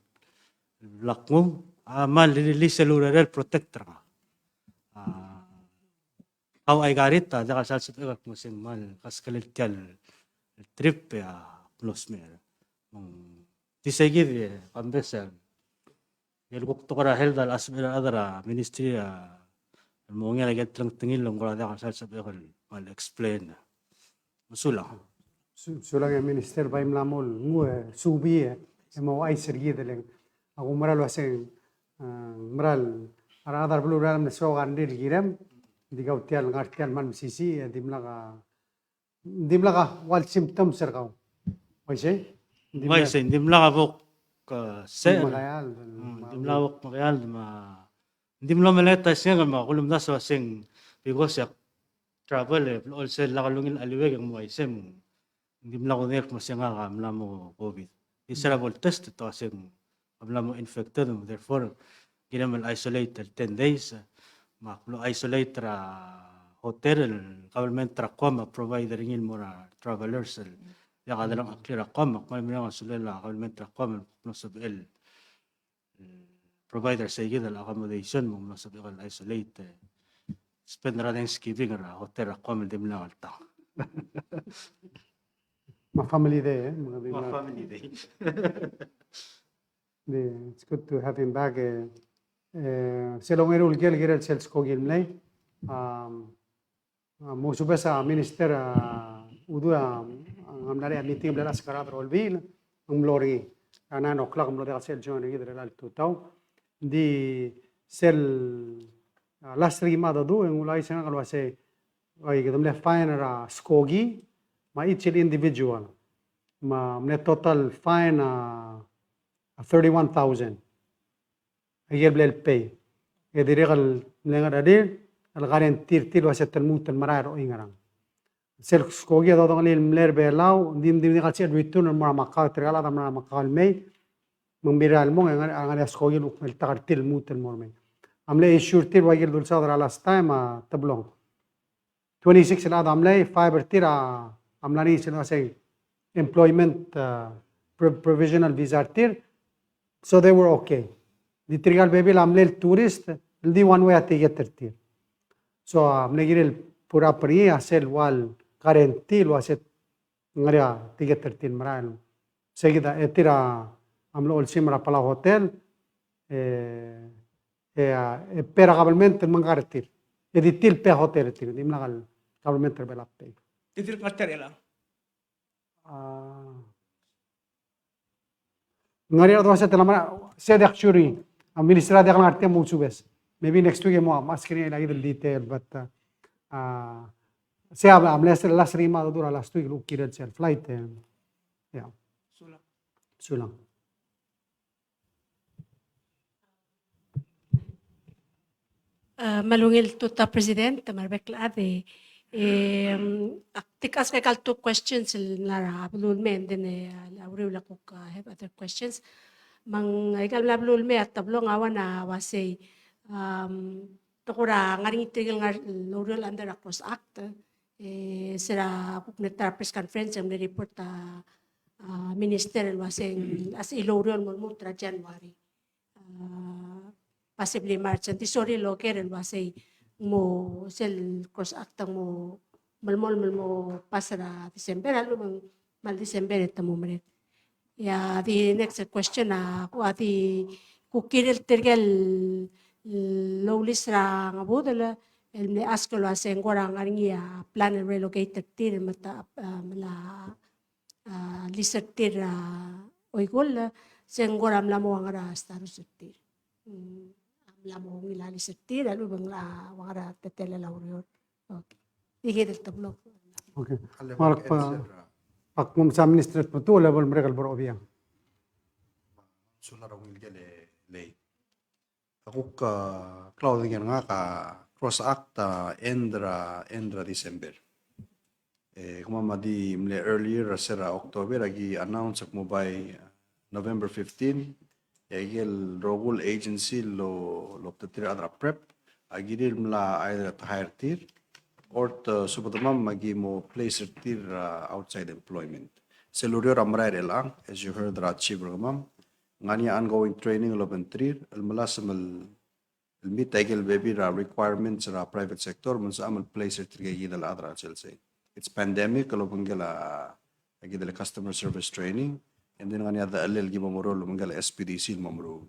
lakmo mal release lurel protector nga. how I got it, dakal salsa pegak musim mal kas kalitial trip ya plus mer. Tisegir pambesal. Yel kuk tokara held al asmira adara ministry mongya lagi tlang tengil long kora dakal salsa pegak mal explain. Musulang. Sulang yang minister ba imlamol ngue subi emo ay sergi deleng aku meral waseng meral ara adar bulu dalam neso gandir girem di gautial ngartial man sisi dimlaga wal symptom serkau oise Wai sa hindi mla kabok se makayal hindi mla kabok makayal hindi mla maleta siya kan makulum na sa sing because ya travel also lakalungin aliweg ang mga isem hindi mla ko nek mo siya nga mla mo COVID. Isarable test ito sing mla mo infected therefore ginamel isolate 10 days maklo isolate ra hotel government ra kwama provider ngin mo ra travelers ya kadalang aklir kwama may mga sulela government ra kwama no sabel provider sa igid accommodation mo no sabel isolate spend ra Thanksgiving ra hotel ra kwama dim na alta ma family day mga family day. It's good to have him back. Selong erul gel gerel sels ko gilmlay. Mo subesa minister udu ngamnare meeting bela sekarang rolbil nglori ana no klak mlo da sel join gidre al tutau di sel last rima do ngulai sanga kalau ase ai gedam le fine ra skogi ma each individual ma mne total fine 31,000 ayer blel pay e diregal lenga dadir al garantir til waset mut al marar o ingarang sel skogi do dong lil mler belau dim gal set return mara makka tergala da mara makka mei membiral mo ngar skogi luk mel tagar til mut al morme amle issue til wagir dul sadra last time tablong 26 la amle fiber tira amlani sino say employment provisional visa tir so they were okay di trigal baby amle tourist di one way atiget tir so amle girel pura pri asel wal garantil waset ngaria tiget tir maral seguida etira amlo ol simra pala hotel pera government mangartir editil pe hotel tir dimlagal government bela pe Titil karter lang. ngaria do waset lamara said actually ministra de arte mo subes maybe next week mo maskini lagi the detail but se habla last rima do dura last week look kired sel flight yeah sulang Malungil tuta President, marbekla ade. Tikas kay kalto questions lara abululme and then lauriw la kuk have other questions. Mang ikal labululme at tablong awan na wasay tukura ngaring itigil ngar lauriw under a cross act. Sira kuk netar press conference ang report minister wasay as ilauriw mo tra January. Possibly March. And sorry local wasay mo sel cross actang mo malmo pasara December halo mal December tamo maret. Yeah, the next question ko ati kukiril tergel lowlis ra ngabudala el ask lo aseng korang aringia plan relocated tir mata la lisertir oigol senggoram lamo angara status tir. Lamo ngilali setir lalu bangla wangara tetela laurior. Okay. Dikit tablo. okay malak pak mum sa minister patu level mereka berobia Sulara wilgele lay. Ako ka clothing nga ka cross acta endra December. Kumama di mle earlier sera October agi announce ak mo by November 15. Egel rogul agency lo tatir adra prep agiril mla either at higher tier or subatamam magi mo place tir outside employment. Selurio ramray elang as you heard ra chief ramam ngani ongoing training lo bentrir al malasamal الميت تاجل بيبي requirements را private sector من سأمل placer ترجع يدا الأدرى تشيلسي. It's pandemic kalau bengala أجد ال customer service training and then غني هذا اللي جيبه مرول بengala SPDC الممرول.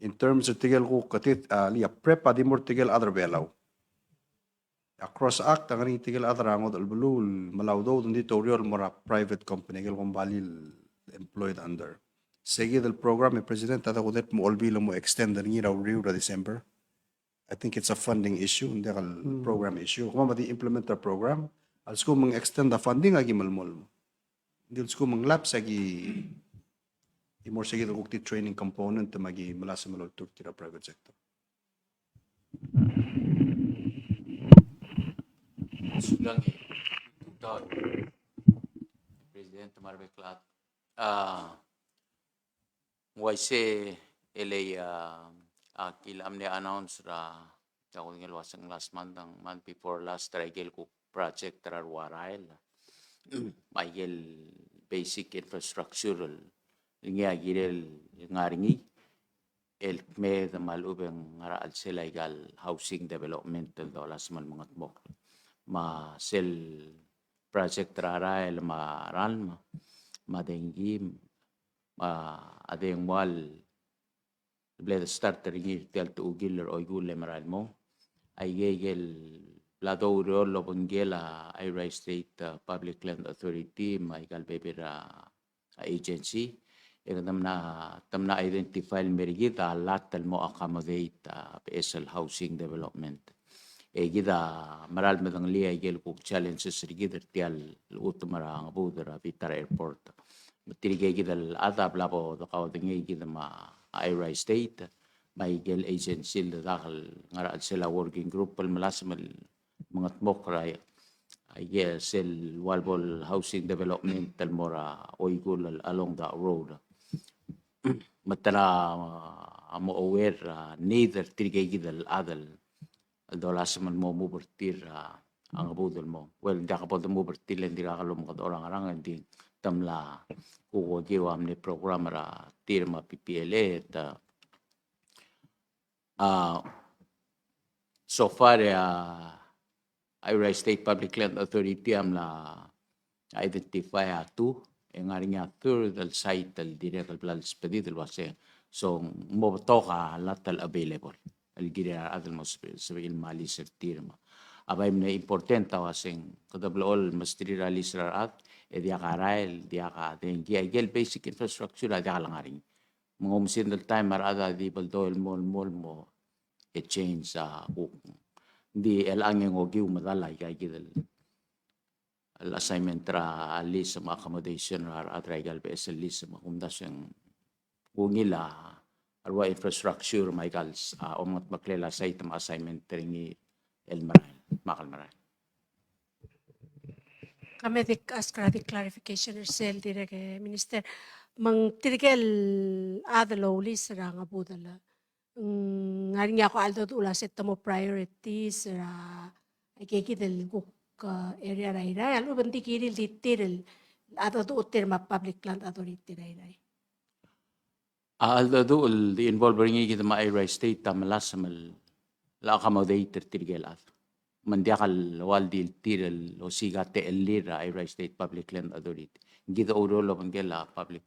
In terms of تجل قو كتيت ليا prep أدي مر تجل أدرى بيلاو. Across act غني تجل أدرى عمود البلو الملاو دو دندي توريول مرا private company جل قنبالي employed under. Seguido el programa, el presidente ha dado mo olvilo mo extend ni raw Rio de December. I think it's a funding issue, hindi kal program issue. Kung madi implement the program, al sko mang extend the funding agi malmol mo. Hindi al sko mang lapse agi more seguido kukti training component magi malasa malol tira private sector. Sulangi, tutol, Presidente Marbeklat. Waise ele akil amne announce ra ako ngel wasang last month before last trigel ko project ra warail. Maigel basic infrastructural ngia girel ngaringi el me the malubeng ngara al legal housing development dolas mal mga tmok ma sel project rarail ma ralma madengi adeng wal bled starter gir tel tu giller o gulle maral mo ay gegel lado lo bengela Ira State Public Land Authority may galbebera agency yung tamna identify merigita latal mo accommodate PSL housing development gida maral medang liya gel ko challenges rigid tial utumara ang budara Vitar Airport matirigay gida adab labo dakaw dingay gida ma Ira State may gel agency dakal ngaral sila working group pal malasmal mga tmokray ay sel walbol housing development talmora oigul along the road matala amo aware neither tirigay gida adal dolas man mo mubertir ang budol mo well da ka pod mo bertil hindi ka kalum ka orang-orang hindi tamla ko giwa amne program ra tirma PPLA ta so far Ira State Public Land Authority amla identify two ang aring third site al direct al plans pedidel wase so mo toka latal available al gira adal mo sa ilmali sa tirma abay na importante waseng kadablo mastri realizer at dia karail dia ka dengi agel basic infrastructure ada langaring mga umsindal time marada di baldo el mall mo change di el angeng ogiu madala kay gidel al assignment ra alis sa accommodation ra atrigal PSL list sa akomodasyon ungila arwa infrastructure Michaels omot maklela sa item assignment ringi el maral makal maral Kami ask clarification sel dire ke minister mang tirigel adalo lis ra nga budala ngaring ako aldo ula set mo priorities ra ikikidel guk area rai alu benti kiril ditiril ato tu utir ma public land authority rai aldo the involved ringi kita ma Ira State tamalas mal la accommodate tirigel at mandiakal waldi tiril o sigate elira Ira State Public Land Authority gida urolo bangela public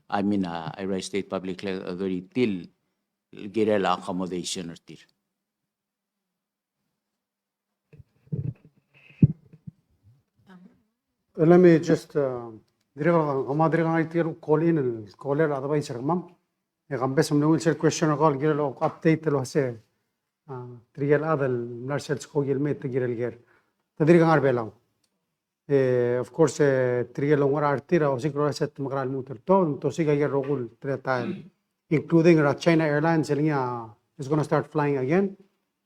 Ira State Public Land Authority til girela accommodation or tir let me just direct ang itiru call in el caller advice ramam e gambes mo will share question call girelo update lo hase trial adal narsel sko gilmet girel ger tadiri gangar belang of course trial ngor artira o sikro set magral muter to siga ger rogul tretal including China Airlines is going to start flying again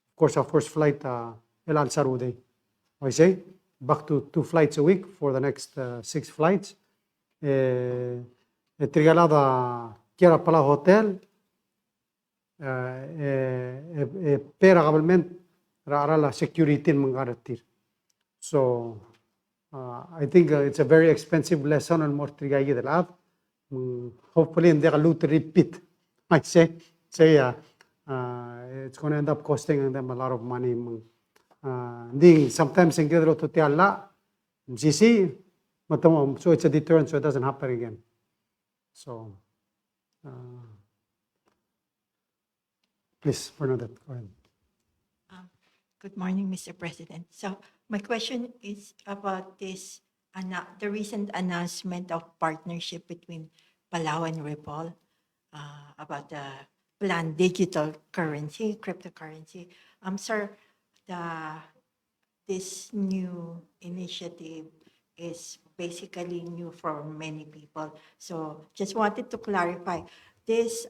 of course our first flight el al sarude I say back to 2 flights a week for the next 6 flights trialada quiera para hotel pera gabalment ra la security mangaratir so I think it's a very expensive lesson on more trigay del ad hopefully they will repeat I say it's going to end up costing them a lot of money. Hindi, sometimes hindi ro to tiala, GC, matamo, so it's a deterrent so it doesn't happen again. So, please, Bernadette, go ahead. Good morning, Mr. President. So my question is about this, the recent announcement of partnership between Palau and Ripple about the planned digital currency, cryptocurrency. Sir, this new initiative is basically new for many people. So just wanted to clarify, this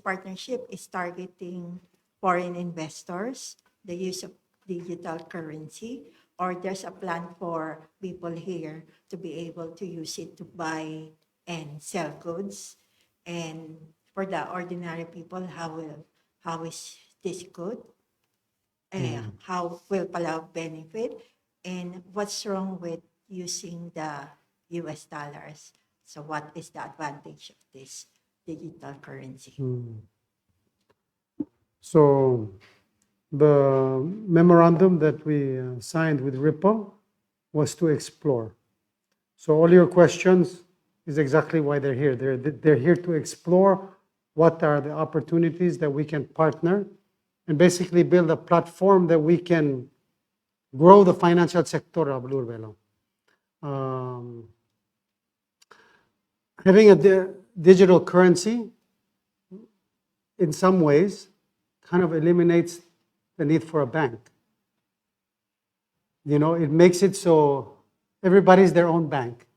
partnership is targeting foreign investors, the use of digital currency, or there's a plan for people here to be able to use it to buy and sell goods. And for the ordinary people, how is this good? How will Palau benefit? And what's wrong with using the US dollars? So what is the advantage of this digital currency? So, the memorandum that we signed with Ripple was to explore. So all your questions is exactly why they're here. They're here to explore what are the opportunities that we can partner and basically build a platform that we can grow the financial sector of Lurbelo. Having a digital currency in some ways kind of eliminates the need for a bank. You know, it makes it so everybody's their own bank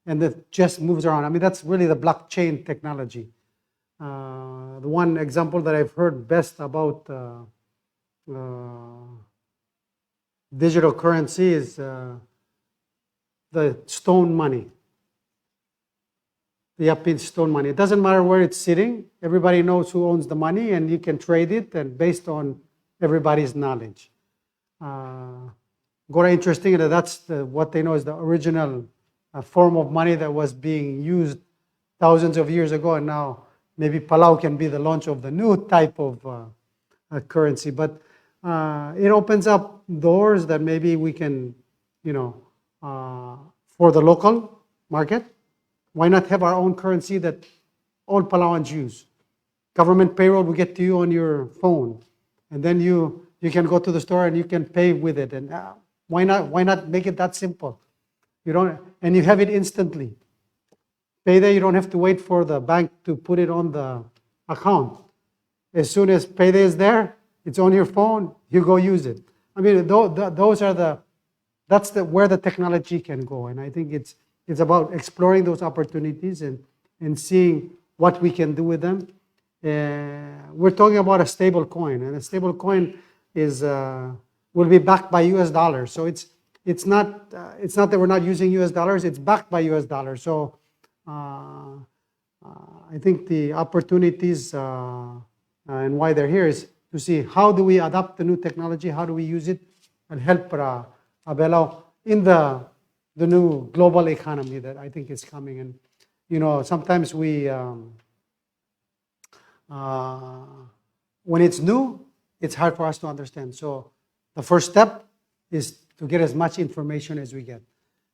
and it just moves around. I mean, that's really the blockchain technology. The one example that I've heard best about digital currency is the stone money. The Yapid stone money. It doesn't matter where it's sitting. Everybody knows who owns the money and you can trade it and based on everybody's knowledge. Gora interesting that that's what they know is the original form of money that was being used thousands of years ago, and now maybe Palau can be the launch of the new type of currency. But it opens up doors that maybe we can, you know, for the local market. Why not have our own currency that all Palauans use? Government payroll will get to you on your phone. And then you can go to the store and you can pay with it. And why not make it that simple? And you have it instantly. Payday, you don't have to wait for the bank to put it on the account. As soon as payday is there, it's on your phone, you go use it. I mean, that's where the technology can go. And I think it's about exploring those opportunities and seeing what we can do with them. We're talking about a stable coin, and a stable coin will be backed by US dollars. So it's not that we're not using US dollars, it's backed by US dollars. So I think the opportunities and why they're here is to see how do we adopt the new technology, how do we use it and help Abelo in the new global economy that I think is coming. And you know, sometimes we when it's new, it's hard for us to understand. So the first step is to get as much information as we get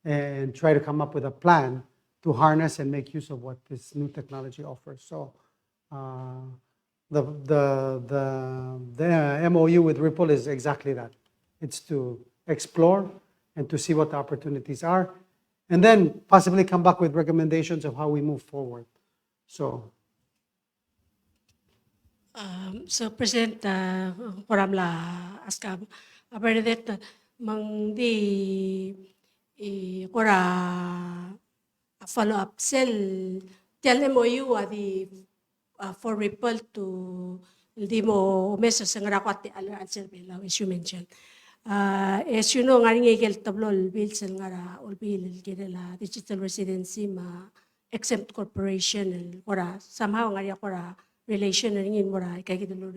and try to come up with a plan to harness and make use of what this new technology offers. So the MOU with Ripple is exactly that. It's to explore and to see what the opportunities are, and then possibly come back with recommendations of how we move forward. So President, Koramla Askam, Bernadette, mang di kora follow up sell tell MOU adi for Ripple to di mo mesa sa ngarakwat ti ala answer bela as you mentioned. As you know, ngaring igel tablol bills ngara ol bill la digital residency ma exempt corporation kora somehow ngari kora relation ringin mora kay kidulur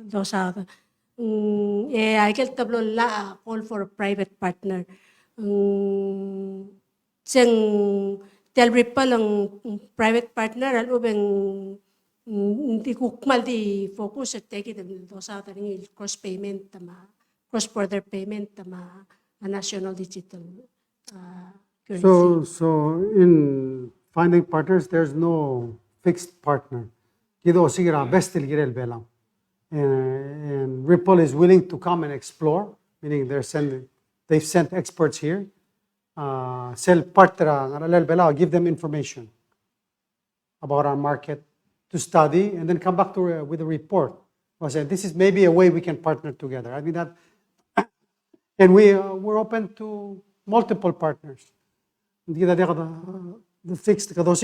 dosa igel tablol la call for private partner seng tel Ripple ang private partner al ubeng Hindi kukmal di focus at take it dosa taring cross payment tama cross border payment tama a national digital currency. So in finding partners, there's no fixed partner. Kido sigira best girel belam. And Ripple is willing to come and explore, meaning they've sent experts here. Sell partner ngalal bela, give them information about our market to study, and then come back to with a report. I said, this is maybe a way we can partner together. I mean that, and we're open to multiple partners. The fixed, that's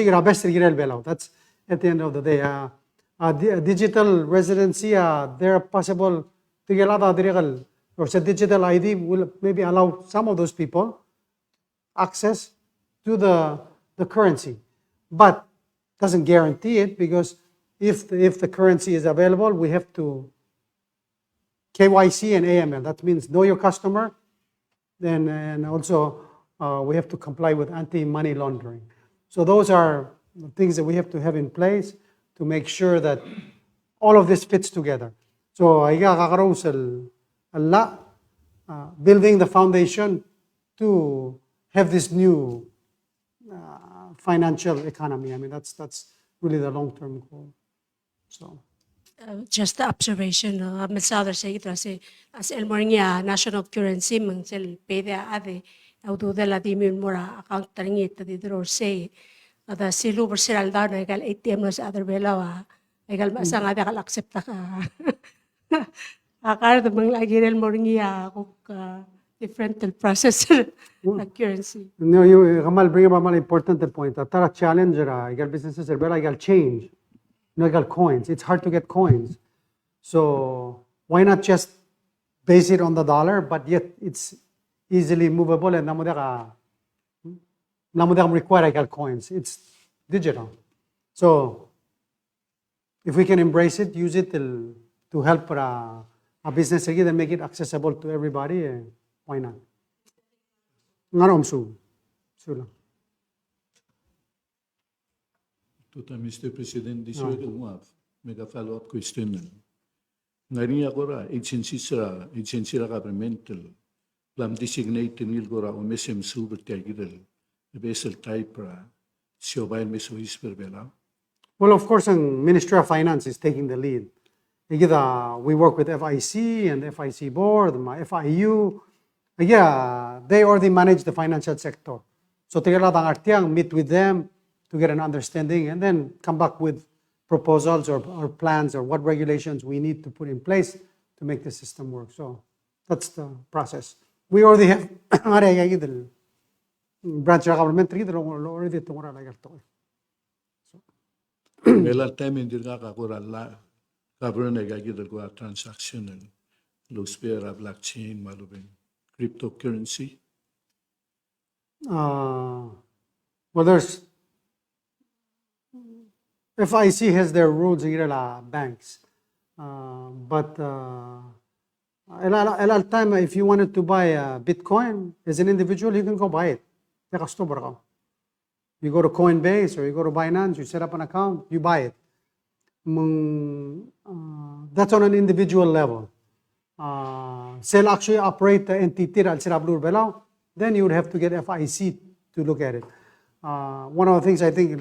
at the end of the day. Digital residency, there are possible, or say digital ID will maybe allow some of those people access to the currency, but doesn't guarantee it, because if the currency is available, we have to KYC and AML. That means know your customer, then and also we have to comply with anti-money laundering. So those are the things that we have to have in place to make sure that all of this fits together. So building the foundation to have this new financial economy. I mean, that's really the long-term goal. So. Just the observation, Mr. Secretary, as El Moringa national currency, Mansel Pede Ade, Auto de la Dimin Mora, account taring it, the drawer say, the Silu Berseral down, I got ATM was other Belawa, I got Masang Ada accept a card of Mangagir El Moringa, different process currency. No, you Kamal bring up an important point. Tara challenger, I got businesses there, but I got change. No, I got coins. It's hard to get coins. So why not just base it on the dollar, but yet it's easily movable and namudaka require I got coins. It's digital. So if we can embrace it, use it to help a business again and make it accessible to everybody, why not? Ngarom su. Sula. Mr. President, this week mega follow-up question. Ngari agora agency ra governmental lam designate nil gora o mesem super tagidel vessel type ra siobail meso isper bela. Well, of course, Ministry of Finance is taking the lead. We work with FIC and the FIC board, FIU. They already manage the financial sector. So meet with them to get an understanding and then come back with proposals or plans or what regulations we need to put in place to make the system work. So that's the process. We already have branch of government already. Bela time in dirga agora la government gagidel go transactional lo spera blockchain malubin cryptocurrency. Well, there's FIC has their rules in banks, but at all time, if you wanted to buy Bitcoin as an individual, you can go buy it. You go to Coinbase or you go to Binance, you set up an account, you buy it. That's on an individual level. Sell actually operate the entity, then you would have to get FIC to look at it. One of the things I think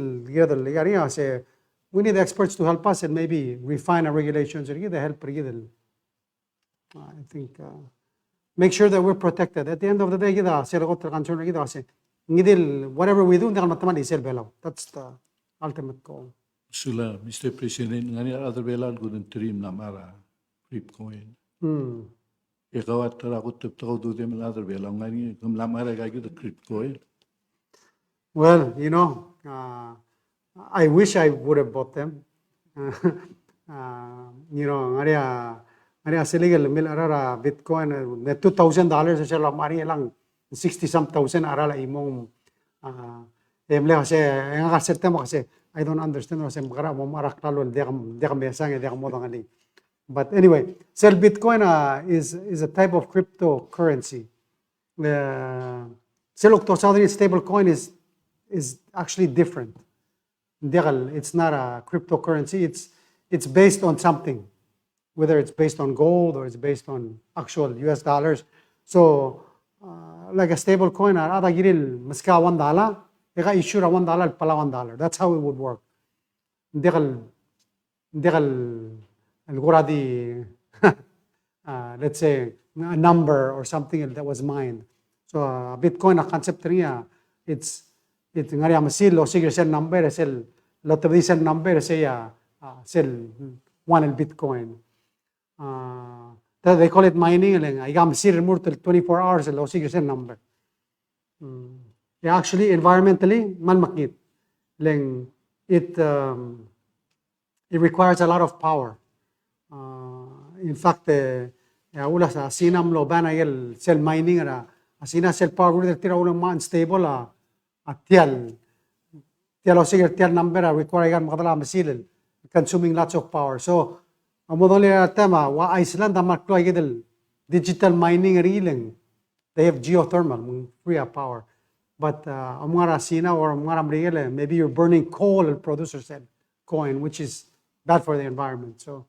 we need experts to help us and maybe refine our regulations. I think make sure that we're protected. At the end of the day, whatever we do, that's the ultimate goal. Sula, Mr. President, ngani other bela gudun trim namara Bitcoin. Ikaw at tarakot teptao do them other bela ngani kum lamara gagi the Bitcoin. Well, I wish I would have bought them. Bitcoin, $2,000 siya mari lang 60-some thousand arala imong I don't understand kasi makara mo marak lalo di ka mesang di ka mo dangali. But anyway, sell Bitcoin is a type of cryptocurrency. Sell stable coin is actually different. It's not a cryptocurrency. It's based on something, whether it's based on gold or it's based on actual US dollars. So, like a stable coin, ada giril maska $1, eka issue $1 pala $1. That's how it would work. Let's say a number or something that was mined. So Bitcoin, a concept niya, it's nga rin masil o sige sel number sel lot of these number say sel one in Bitcoin. They call it mining. I got masil murtal 24 hours o sige sel number. Actually, environmentally, malmakit. It requires a lot of power. In fact, ula sa sinam lo bana yel cell mining ra asina cell power grid tira ulang ma unstable tial o sige tial number require gan makadala masilil consuming lots of power. So amodole tema wa Iceland amaklo ay digital mining riling. They have geothermal free up power. But amara sina or amara mrigele, maybe you're burning coal and producer said coin, which is bad for the environment. So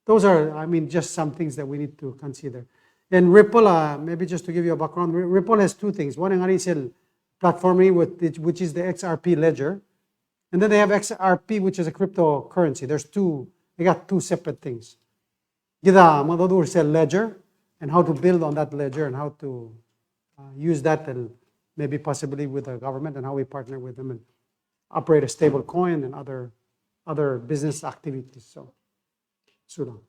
those are, just some things that we need to consider. And Ripple, maybe just to give you a background, Ripple has two things. One is platforming, which is the XRP ledger. And then they have XRP, which is a cryptocurrency. They got two separate things. Gida madadur sell ledger and how to build on that ledger and how to use that and maybe possibly with the government and how we partner with them and operate a stable coin and other business activities. So, Surang.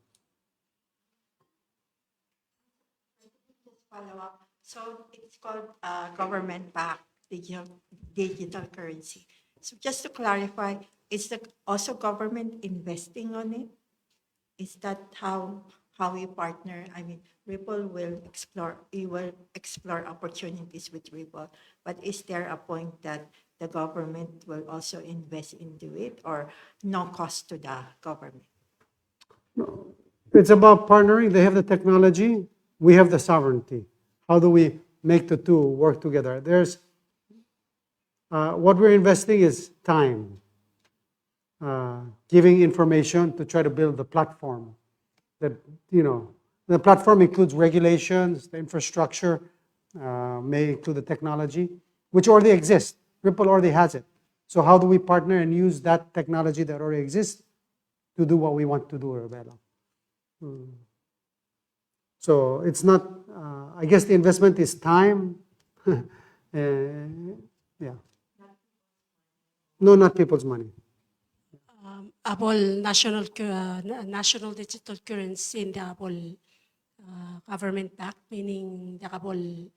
Follow up. So it's called government-backed digital currency. So just to clarify, is the also government investing on it? Is that how we partner? Ripple will explore opportunities with Ripple, but is there a point that the government will also invest into it or no cost to the government? No, it's about partnering. They have the technology. We have the sovereignty. How do we make the two work together? There's what we're investing is time, giving information to try to build the platform. That the platform includes regulations, the infrastructure, may include the technology, which already exists. Ripple already has it. So how do we partner and use that technology that already exists to do what we want to do, Rebella? So it's not, I guess the investment is time. Yeah. No, not people's money. Apple national digital currency in the Apple government back, meaning the Apple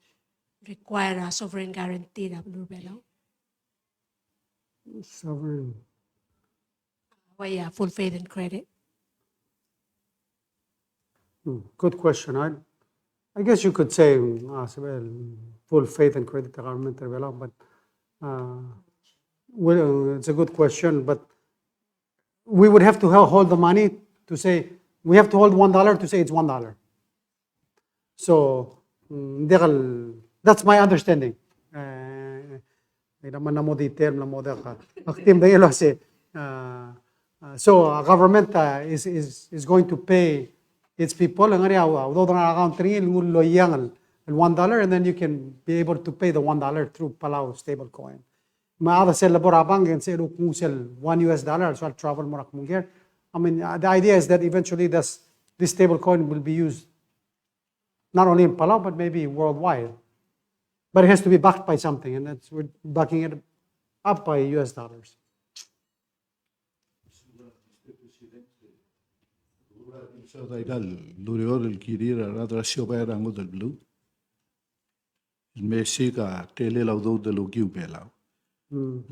require a sovereign guarantee na Rubelo. Sovereign. Why full faith and credit? Good question. I guess you could say full faith and credit to government, but it's a good question. But we would have to hold the money to say, we have to hold $1 to say it's $1. So that's my understanding. So a government is going to pay its people $1, and then you can be able to pay the $1 through Palau stable coin. Maada sell borabang and say sell $1 so I'll travel more. The idea is that eventually this stable coin will be used not only in Palau but maybe worldwide. But it has to be backed by something, and we're backing it up by US dollars.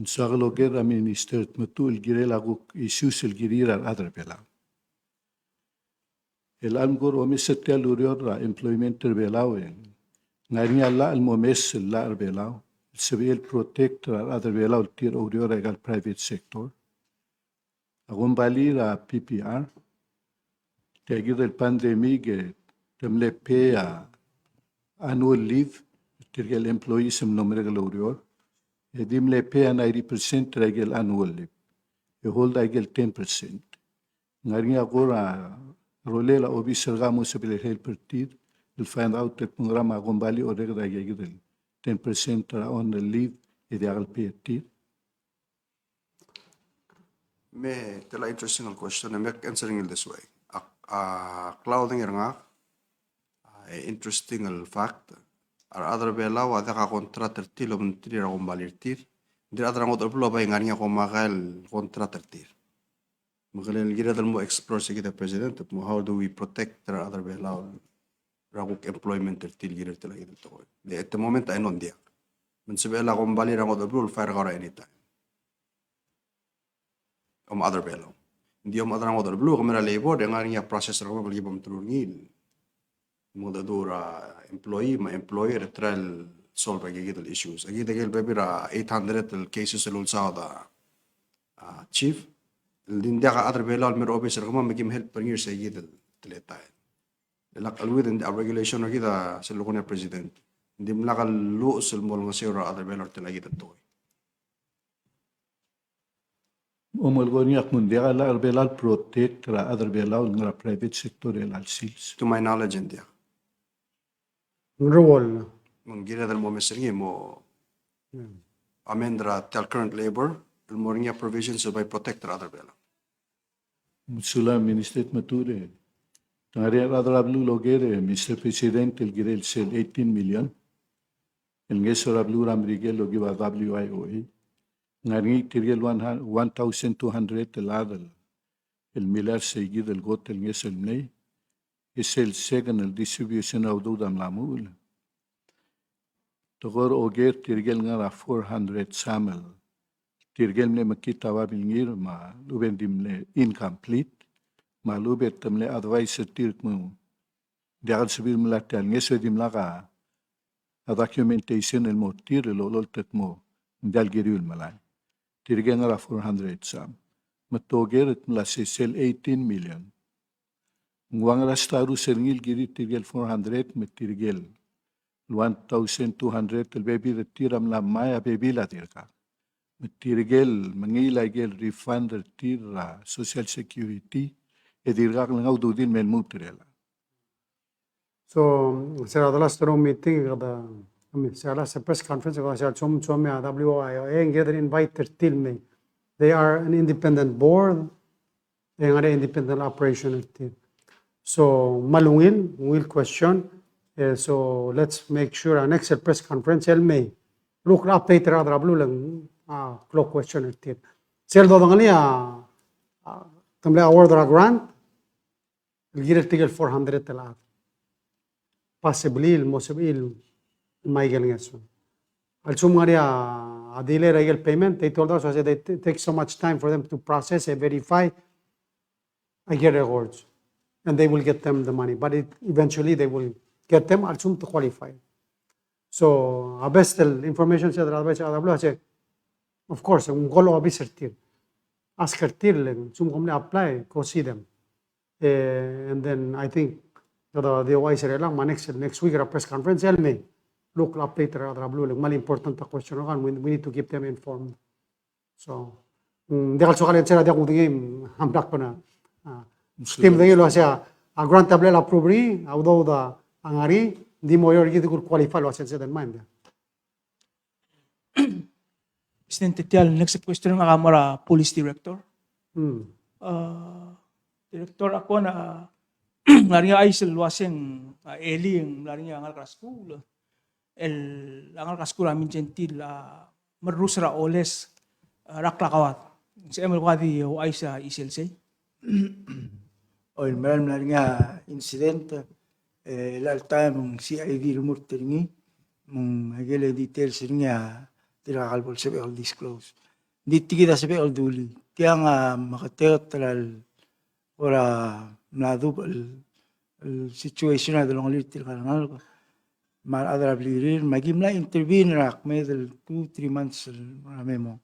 So lo que era minister metu el girela gu issues el girira adre pela. El angor o misetia lurior employment belao ngania la el momes la belao civil protector adre belao tir urior egal private sector. Agun bali la PPR tegi del pandemia que temle pay annual leave tirgel employees em nombre gal urior. Edim le pay 90% regel annual leave. hold agel 10%. Ngaringa agora rolela officer gamo sa help partir, will find out that programa gombali o regda agel 10% on the leave ideal partir. May tell interesting question. I'm answering it this way. Clouding nga interesting fact. Ar other bela wa da contractor tilo mentri ra gombalirtir. Dir adra ngot oblo bay ngania ko magal contractor tir. Magalel gira dal mo explore sige the president mo how do we protect the other bela ra ko employment tir gira tila gira to. At the moment ay non dia. Men sebela gombalir ra ngot oblo fire gora anytime. Other bela. Hindi adra ngot oblo kamera labor de ngania process ra ko malibam turungil. Modadura employee ma employer trial solve agigid issues agid agil bebira 800 cases ulsa da chief linda ka other belal mer officer kama magim help per year sa agid tleta lak alwid in the regulation agida sa lokon president hindi mlakal lu sul mol nga sira other belal tlagid to Omolgoniak mundial belal protect ra other belal nga private sector el sils. to my knowledge india Role. Munggira dal mo mesringi mo amendra tel current labor el moringa provisions by protect other bela. Musula minister mature. Tangari radra blu logere Mr. President el girel sel 18 million. El ngesora blu ramrigel logi wa WIOA. Ngari tirgel 1200 el adal. El milar seguid el got el ngesel mnei. Es el second el distribution of dudam lamul. Togor oger tirgel ngara 400 samel. Tirgel mne makita wabil ma lubendim le incomplete. Ma lubet tamle advice tirk mu. Diagal sabil mlatal ngeso dim laka a documentation el motir el ololtet mo. Dal girul malay. Tirgel ngara 400 sam. Matoger et mla sel 18 million. Nguang rastaru serngil giri tirgel 400 met tirgel 1,200 el baby retiram la maya baby la tirka. Met tirgel mangila gel refund tira social security e dirgak lang ududin men mutrela. So, sera dalla storo meeting kada sera sa press conference kada sera chom ya WIO gather invite till me. They are an independent board and an independent operational team. So malungil will question. So let's make sure our next press conference el May. Look update rather blue lang clock question el team. Sel do dangali tamle award ra grant. El gire tigel 400 telat. Possibly il possible Michael Ngeson. Al sumaria adile regel payment. They told us I said it takes so much time for them to process and verify. I get rewards. And they will get them the money. But eventually they will get them also to qualify. So, abestel information said of course, un golo abisertir. Askertir, sum commonly apply, go see them. And then I think the wise lang next week press conference tell me look up later mal important question we need to keep them informed. So, di also kalian sila di ako tingin hamdak ko na. Team de lo sea a grant table approve although the angari di mo yor gitu qualify lo sense den mind. Presidente Tial, next question ng Akamara Police Director. Director ako na ngarinya ay silwaseng Eli ang ngarinya ang school. Ang school amin gentil marusra oles raklakawat. Si Emil Wadi o ay sa isilse. Oil meron na nga incident lalta mong CID rumurteringi mong hagele details nga tirakalbol sa all disclose. Diti kita sa all duli. Kaya nga makateot talal ora nadub situation na dalong litil karangal ko. Adra blirir magimla intervene rak medal 2-3 months marami mo.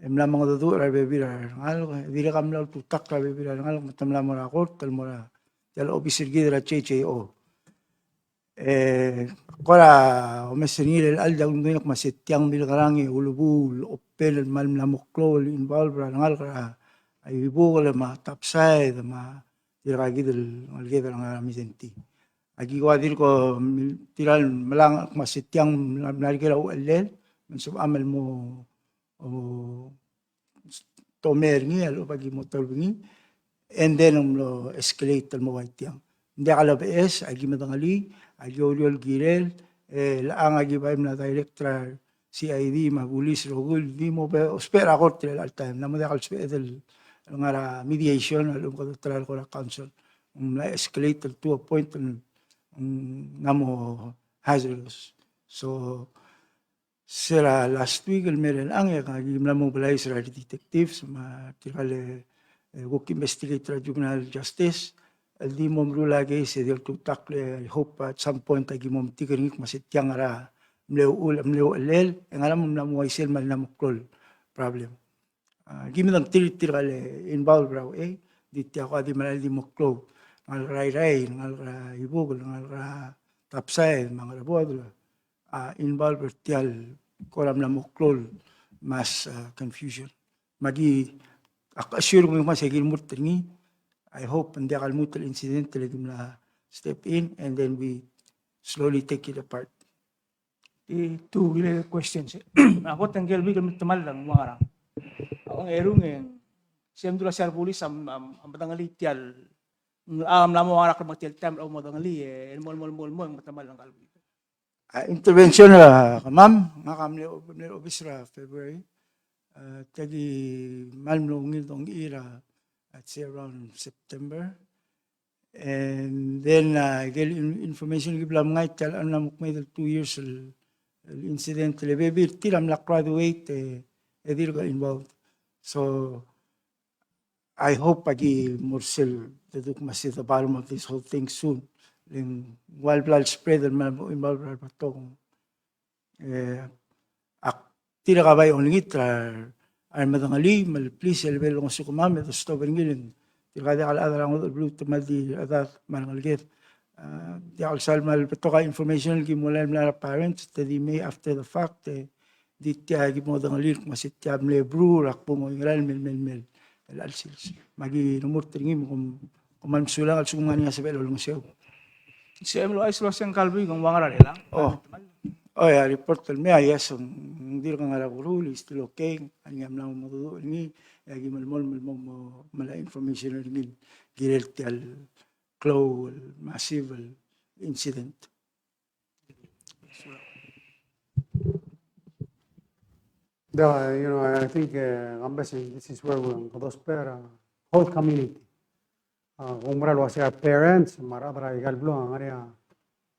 Emla mga dadu ra bebira ngal dira kamla tutak ra bebira ngal matamla mo ra court tal mo ra tal officer gidra CHO kora omesenil al daw nginak masetyang bilgarangi ulubul opel mal na moklo involved ra ngal ra ay ibu ko ma tapsay ma tiragi del malge del ngami senti agi wadir ko tiral malang masityang nalgera ulel mansub amal mo o tomer ngi alo pagi motor ngi and then lo escalate mo waitiang hindi kala BS agi madangali agi oliol girel laang agi baim na director CID magulis rogul di mo be spera korte al time na mo dakal spedel ngara mediation alum ko tral ko council na escalate to a point namo hazardous so sera last week el meren ang ya kagi mobilize ra detectives ma tirale work investigator juvenile justice el di mom rula ge se del to takle I hope at some point agi mom tigering masityang ra mleu lel ngalam na mo isel mal na mokrol problem gimme dang tirale involved raw di ti ako di malal di moklo ngal ray ngal ibog ngal tapsay mga rabod involved tial kolam na moklol mas confusion magi assure ko mas egil murtingi I hope hindi kalmutal incident talagang na step in and then we slowly take it apart. Two related questions. Ako tanggel bi kami tumal lang mga arang. Ang erong siyem dula siya pulis am matangali tial lamo ang arak magtial tam o matangali mol ang matamal lang kalbi. Intervention ma'am nga kami officer February tagi malmlongil tong ira at say around September and then get information giblam ngay tal anam may 2 years incident baby tiram la graduate edir got involved so I hope pagi morsel deduk masit the bottom of this whole thing soon ling wild blood spread and involved patong tira ka bay oningit ay madangali mal please elbel ng sukumam ito stobering giling tira ka ala lang blue tamadi adat mangalget di also mal patoka information gimulan na parents tadi may after the fact di tiya gimudangali masit tiya mle bru rakpo mo ingral mel alsils magi numur tingim kumam sulang al sukungan niya sa belo ng sew Siyem lo ay silo siyang kalbi kung wangara lang. Oh ya report me ayas hindi ka ngara guru still okay anyam lang madudo ni yagi malmol mala information ni girel tial claw massive incident. I think this is where we're going whole community. Umbral was our parents, Maradra Galblo, Maria,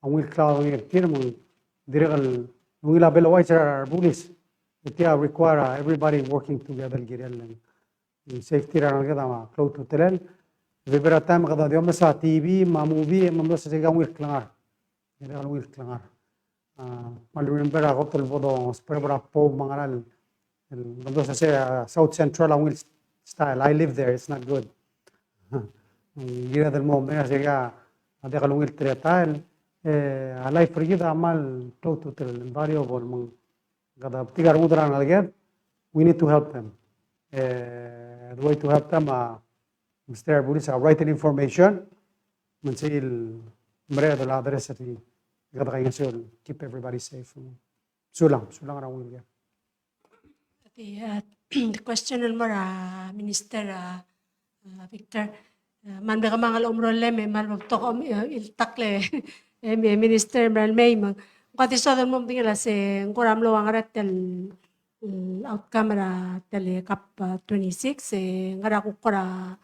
and we'll cloud here, Tirmon, Dirgal, we'll have our bullies. It require everybody working together, Girel, and safety around close to Telel. We better time the Yomasa TV, Mamubi, and Mamasa will clangar. Will clangar. I remember a hotel Bodo, Sprebra Po Mangaral, and Mamasa say South Central and will style. I live there, it's not good. Gira del momento llega a dejar un tretal a la frigida mal todo el barrio por cada tigar udran alguien we need to help them the way to help them Mr. Buris write information من سي المريض الادرس اللي قد غيسول keep everybody safe سلام را وين The question Minister Victor man beka mangal umrolle me man magtokom iltakle minister man may mag kati so dal mom tingala se ngoram lo ang ratel outcome ra tele kap 26 ngara ko kora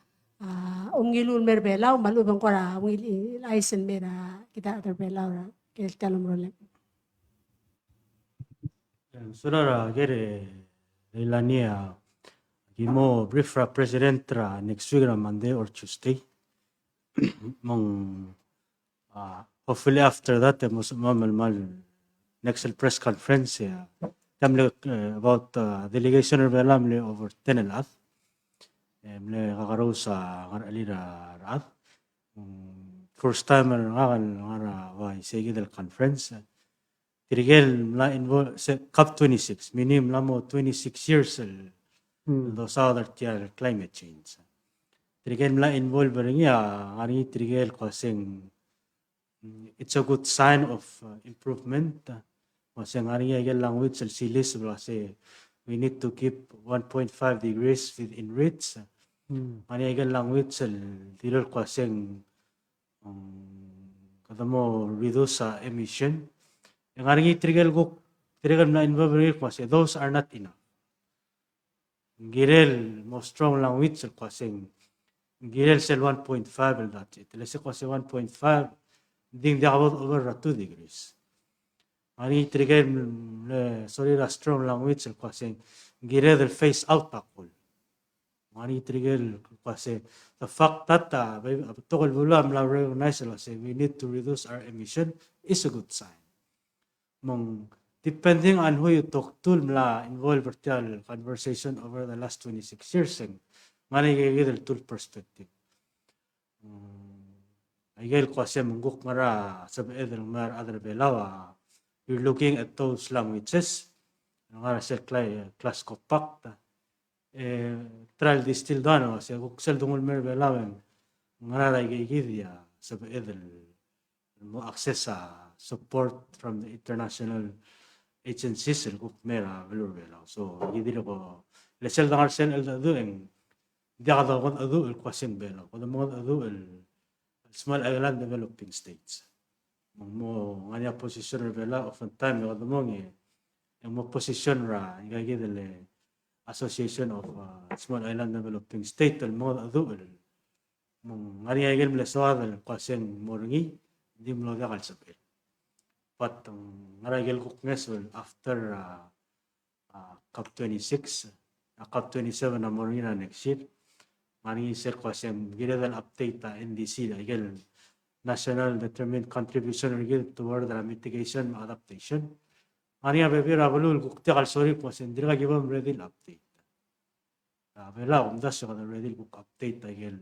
ungilul merbelaw malubang kora will aisen mera kita terbelaw ra kel talom rolle Surara gere ilania Gimo brief ra president ra next week ra Monday or Tuesday. Hopefully after that mal next press conference about delegation of Belamle over 10 elaf. Mle kakaraw sa alira raat. First time ngara wa sige del conference. Tirigel la involve COP 26 minim lamo 26 years those other tier climate change. Trigel mla involve ring ya ngani trigel kasing it's a good sign of improvement. Kasi ngani ya language silis say we need to keep 1.5 degrees within reach. Ngani ya language tirol kasing kada mo reduce emission. Ngani trigel mla involve ring kasi those are not enough. Girel mo strong language kasing girel sel 1.5 el that's it. Let's say kasi 1.5 ding dia over 2 degrees. Ani trigger sorry la strong language kasi girel del face out takol. Ani trigger kasi the fact that tokol bulam la recognize say we need to reduce our emission is a good sign. Mong depending on who you talk to mla involve virtual conversation over the last 26 years ngani gigil tool perspective. Igel kasi mungkuk mara sab edel mar other belawa. You're looking at those languages. Ngara sel class compact. Trial distill dano kasi kuk sel dungul mer belawen. Ngara igigidya sab edel mo access support from the international agencies kuk mera belur belaw. So gidilo ko lesel dangar sel el dueng dia kada kon adu el kwasen belaw. Kada mo adu el small island developing states. Mo nganya position bela often time kada mo mo position ra igagidele Association of Small Island Developing State el mo adu el mo nganya igel mlesoad el kwasen moringi di mo da kalsapel. But ngara igel kuknesol after COP26 COP27 na moringi na next year. Mani sir kwasem giredan update NDC igel national determined contribution toward the mitigation adaptation. Mani abevira balul kuktigal sorry kwasem dirga gibam ready update. Bela das kada ready kuk update igel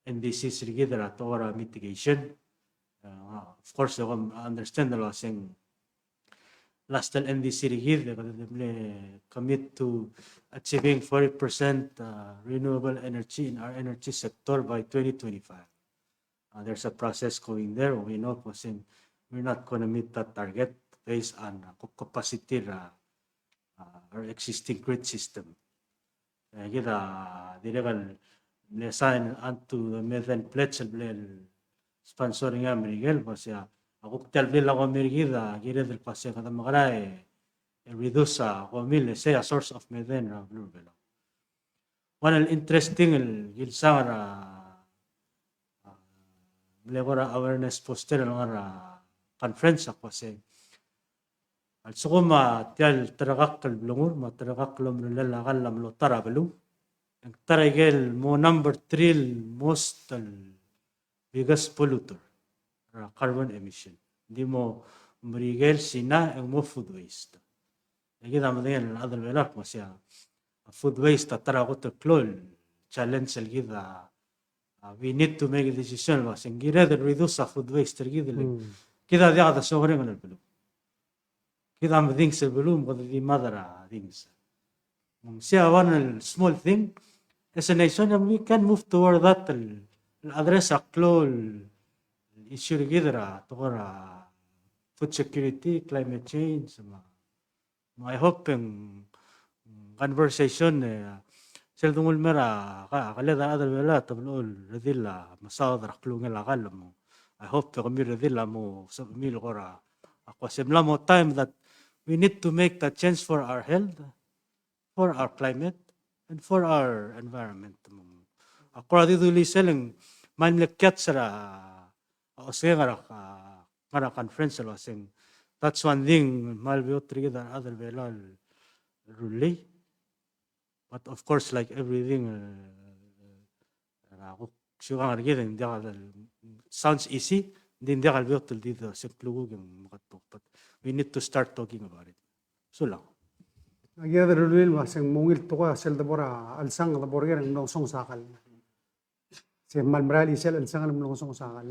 NDC sirgidra toward mitigation. Of course I understand the saying last NDC rigid commit to achieving 40% renewable energy in our energy sector by 2025. There's a process going there. We know we're not going to meet that target based on capacity our existing grid system. Kita direkal sign onto the methane pledge sponsoring Miguel pasya ako talbil ako mirigida gire del pasya kada magray reduce ako mil say a source of methane ra blue belo. One interesting gilsang ra mlegora awareness poster ra conference ako say al sukuma tial tragak kal blungur ma tragak lom lala kalam lo tarabelu ang tarigel mo number 3 most biggest polluter carbon emission. Hindi mo marigel sina ang mo food waste. Lagi naman din other velak mo siya food waste tara ko to klol challenge gida. We need to make a decision was and gira the reduce food waste gida. Kita dia kada sogre ngal pelu. Kita am things belum ko di madara things. Siya one small thing as a nation we can move toward that address a klol issue gidra tokora food security, climate change. I hope conversation seldungul mera kaleda other wala tablol redilla masadra klungel akalam. I hope to come redilla mo mil gora ako semla mo time that we need to make that change for our health, for our climate, and for our environment. Ako dito selling man lekyat sara o ngara conference lo sing that's one thing malbiot trigger other velal really but of course like everything sugar getting sounds easy din dia kalbiot dito simple but we need to start talking about it so lang Agad rulil masang mungil to ko sel dabora alsang daborger ng song sakal. Si malmrali sel alsang ng song sakal.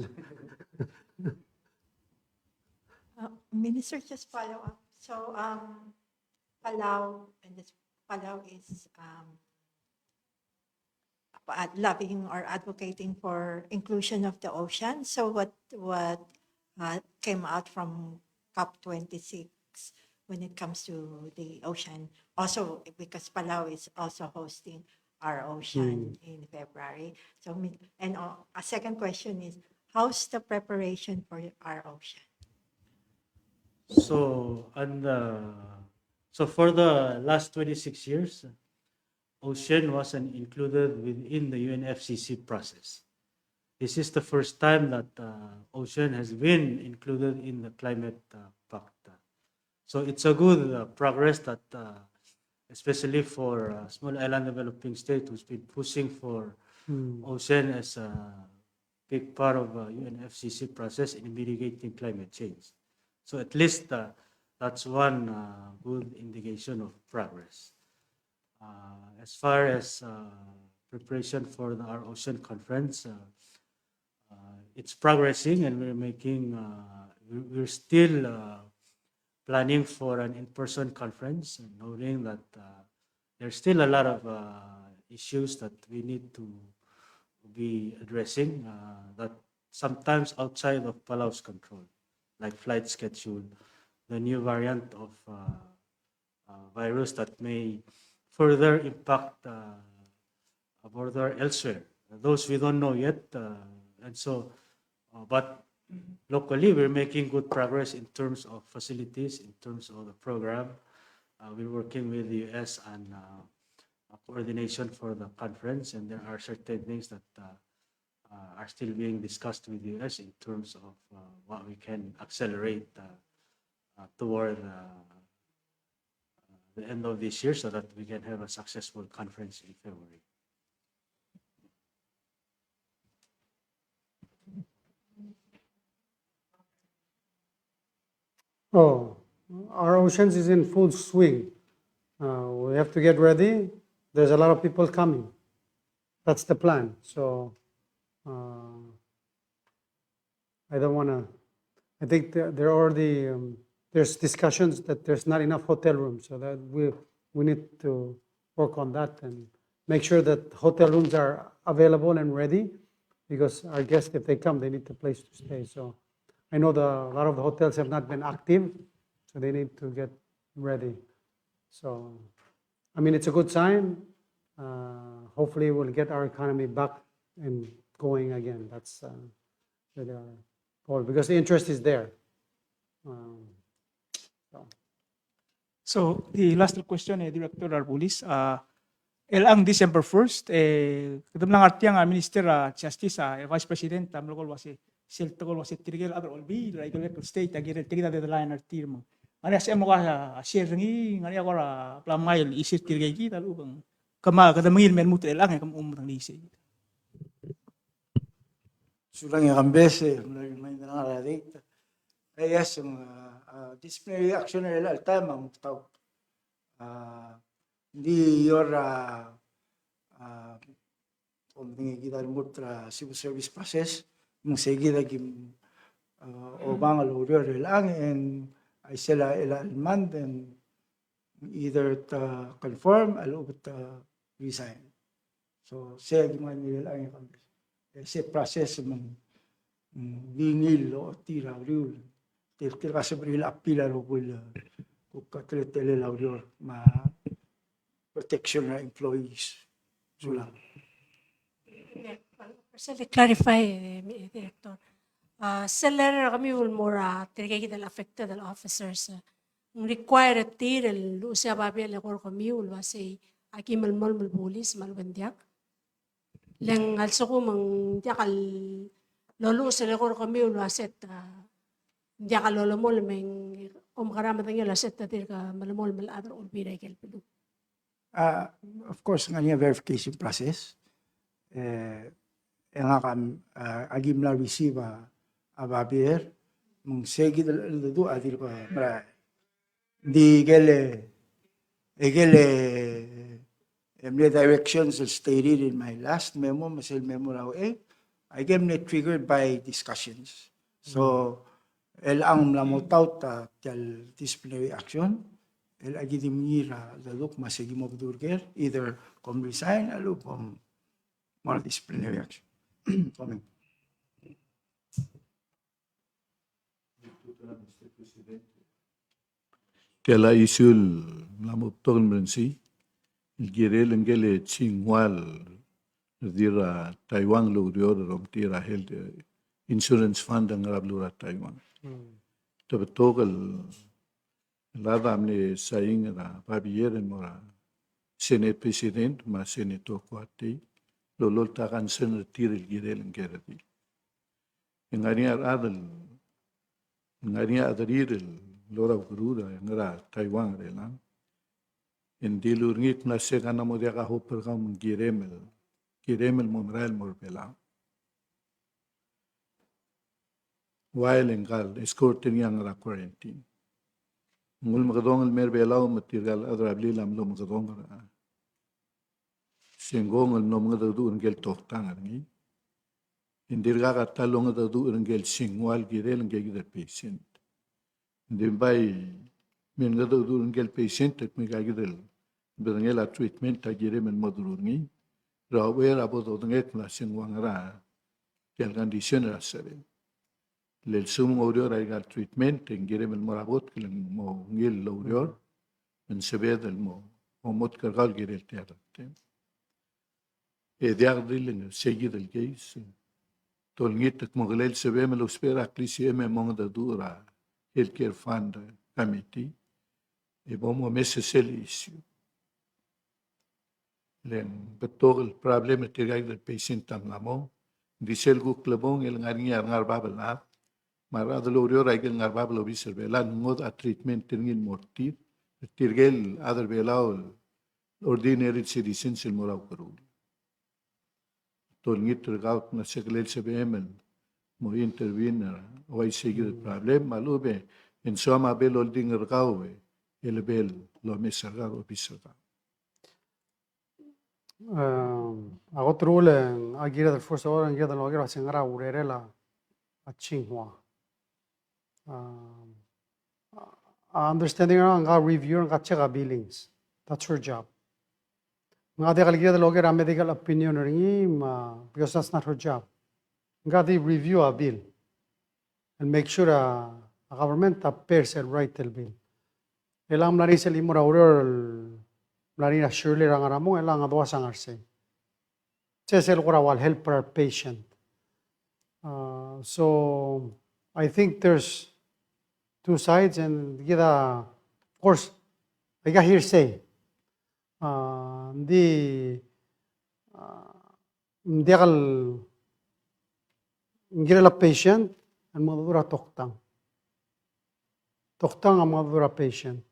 Minister, just follow up. So, Palau, and this Palau is loving or advocating for inclusion of the ocean. So what came out from COP26 when it comes to the ocean? Also, because Palau is also hosting our ocean in February. So, and a second question is, how's the preparation for our ocean? So, so for the last 26 years, ocean wasn't included within the UNFCCC process. This is the first time that ocean has been included in the climate pact. So it's a good progress that, especially for small island developing state who's been pushing for ocean as a big part of UNFCCC process in mitigating climate change. So at least that's one good indication of progress. As far as preparation for our ocean conference, it's progressing, and we're making. We're still planning for an in-person conference, knowing that there's still a lot of issues that we need to be addressing that sometimes outside of Palau's control, like flight schedule, the new variant of virus that may further impact a border elsewhere. Those we don't know yet, and so, but locally we're making good progress in terms of facilities, in terms of the program. We're working with the US on coordination for the conference, and there are certain things that are still being discussed with the US in terms of what we can accelerate toward the end of this year so that we can have a successful conference in February. Oh, our oceans is in full swing. We have to get ready. There's a lot of people coming. That's the plan. So I don't want to. I think there already there's discussions that there's not enough hotel rooms, so that we need to work on that and make sure that hotel rooms are available and ready, because our guests, if they come, they need a place to stay. So I know a lot of the hotels have not been active, so they need to get ready. So, I mean, it's a good sign. Hopefully, we'll get our economy back and going again. That's really our goal, because the interest is there. So the last question, Director Arbulis, ang December 1st, kadam lang artiang Minister Justice, Vice President, tamlokol wasi siltokol wasi tirigel other olbi, regular state agir tirida de line artirmo. Ngani asya mo ka share ngi ngani agora plamail isir tirigay kita lubang kama kadam ngil men mutre lang kam umutang lisi. Surang yang kambese, mulai main dengan radit. Yes, disciplinary action al time ang tao. Hindi yor kita mutra civil service process, mung seguida kim obang alurior lang, and I sila ilalman, and either to confirm alo resign. So siya giman nila lang yung kasi process mong lingil o tira riul. Tira kasi bril apila ro bul kung katletele laurior ma protection na employees. Sulang. Firstly, clarify, Director. Seller kami will more tirigay kita affected officers. Required tiril usya babi lekor kami will wasi aki malmol malbulis malbandiak. Leng also ko mang diakal lolo sa lekor kami will waset diakal lolo mo lemeng karama tangyo laset tatir ka malamol maladro ulbiray kelpelu. Of course, nga niya verification process. Nga kam agim na receive ababier mung segi do adir pa mara di gele directions stated in my last memo, masel memo raw I get triggered by discussions. So el ang lamutaw ta tel disciplinary action el agidim nira laluk masigi mo durger either kom resign alu kom more disciplinary action. Comment. Tela isul lamuptol mrensi, il girel ngele chingwal dira Taiwan lo dio rom tira health insurance fund ang rablura Taiwan. Tabtokal lada amne saing na pabiere mora Senate President ma Senator Kwati lolol takan sen tir il girel ngeradi. Ngania adarir lora gurura ngara Taiwan relang. Hindi lurngit na se kana mo dia ka hopper kam giremel momrael morbela. While engal escorting yang ra quarantine. Ngul magadong el merbela material adrabli lam lo magadong ra. Sengong el nom ngadu ngel tohtang ngi. Indirga ka talong ngadu ngel singwal girel ngel patient. Dimbai min ngadu ngel patient at migagidel. Berngela treatment ta giremel madurungi. Rawera bodo nget na singwang ra. Kel condition ra sare. Lel sum orior ay gal treatment en giremel morabot kilang mo ngil orior. Men sebedel mo mot kargal girel terra. Diagdil seguir el case. Tolngit at moglel sebemel ospera klisi mong da dura healthcare fund committee. Bomo messe sel issue. Len betul problem terkait dengan patient tamlamo di sel gu klebong el ngar babel na mara de lorio raigel ngar babel obisel belan ngod a treatment tingin mortir tirgel other belao ordinary citizens el morau peru tolngit tergaut na seglel sebemel mo intervene o ay seguir el problem malube en soma bel holding ergawe el bel lo mesargar obisel. Ako trule agira del forza ora angia del logira sengara urerela a Tsinghua. Understanding nga review nga check billings. That's her job. Nga de kalgira del logira medical opinion ringi because that's not her job. Nga de review a bill and make sure a government pays el right el bill. Elam lari sel imura urel Larina surely rangaramong elang adwa sangarse. Chesel kura wal help our patient. So I think there's two sides and of course I got hearsay. Hindi la patient and madura toktang. Toktang ang madura patient.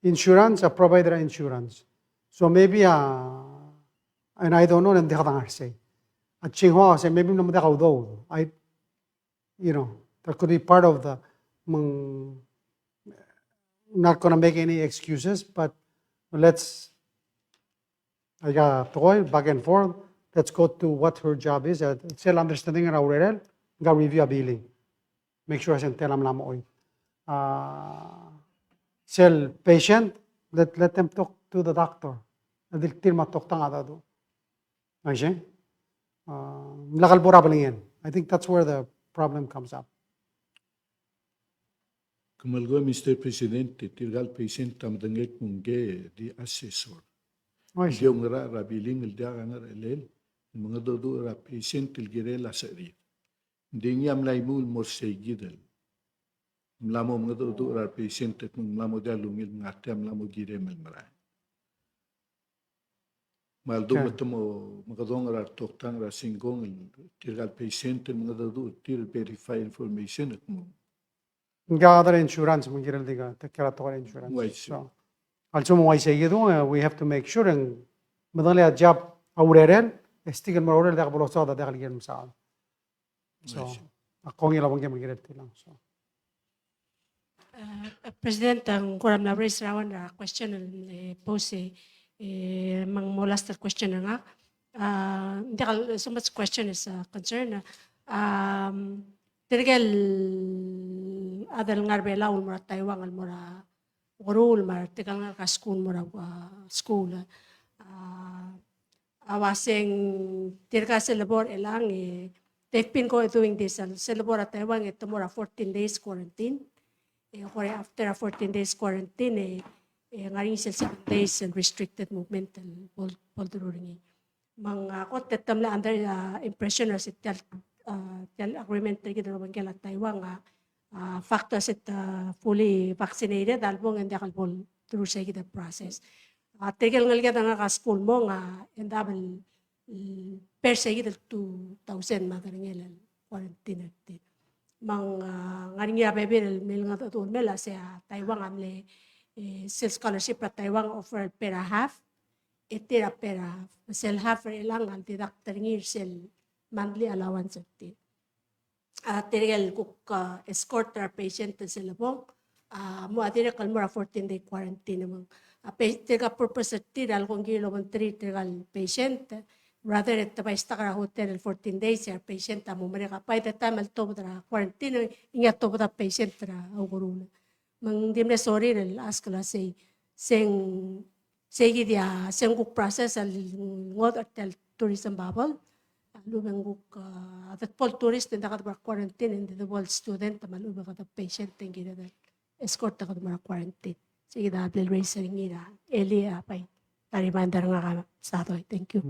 Insurance, a provider insurance. So maybe, and I don't know, and they say. At Tsinghua, say maybe that could be part of the, not going to make any excuses, but I got toy back and forth. Let's go to what her job is. Still understanding our URL, got review a billing. Make sure I send tell them Sell patient, let them talk to the doctor. Adil matok tang ada do. Ayun. Lakal bura balingin. I think that's where the problem comes up. Kumalgo Mr. Presidente, tirgal patient tam dengek mungge di assessor. Yung rabiling il dia nga relel, mga dodo ra patient il girela sari. Hindi am laimul morsegidel. Mlamo mga dodo ra patient at mlamo dia lungil ngate mlamo giremel maray. Maldo matamo makadong ra toktang ra singong tirgal patient mga dodo tir verify information at mo. Gather insurance mo giral diga takara to insurance. So also mo ay seguido we have to make sure and madali a job aureren estigan mo aurel da bolosa da dagal gem sa. So akong ilawang gem giral tilang so. President, ang kuram na raise rawan na question pose mang molester question nga. Hindi so much question is concern. Tirgal adal ngarbela ul mura Taiwan al mura gurul mar tikal nga school mura school. awaseng tirka sa labor elang they've been doing this sa labor at Taiwan tomorrow 14 days quarantine. Kore after a 14 days quarantine ngaring sila 7 days and restricted movement poldururingi. Mga ko tetamla under impression as it agreement tagi dalawang kala Taiwan factors it fully vaccinated albong hindi kalbol through sa the process. Tigil ngal kita nga school mo nga endabel per sa kita 2,000 madaling quarantine natin. Ngaring bebel mil nga tutun mela sa Taiwan amle self scholarship at Taiwan offer per half itira per half sel half lang ang deduct ngir sel monthly allowance at tirgal kuk escort our patient sa labong mo atira kalmura 14-day quarantine mo tirga purpose tiral kung gilo mo tirgal patient rather at by stakara hotel 14 days ya patient mo mereka pa ita tamal to tra quarantine inga to da patient tra uguruna mang dimne sorry rel ask la say seng segi dia seng kuk process al ngot hotel tourism bubble lubang at pol tourist na dapat quarantine and the world student malubang at patient tinggi da escort dapat quarantine sige da bil racer ngira elia pa reminder nga sa to thank you.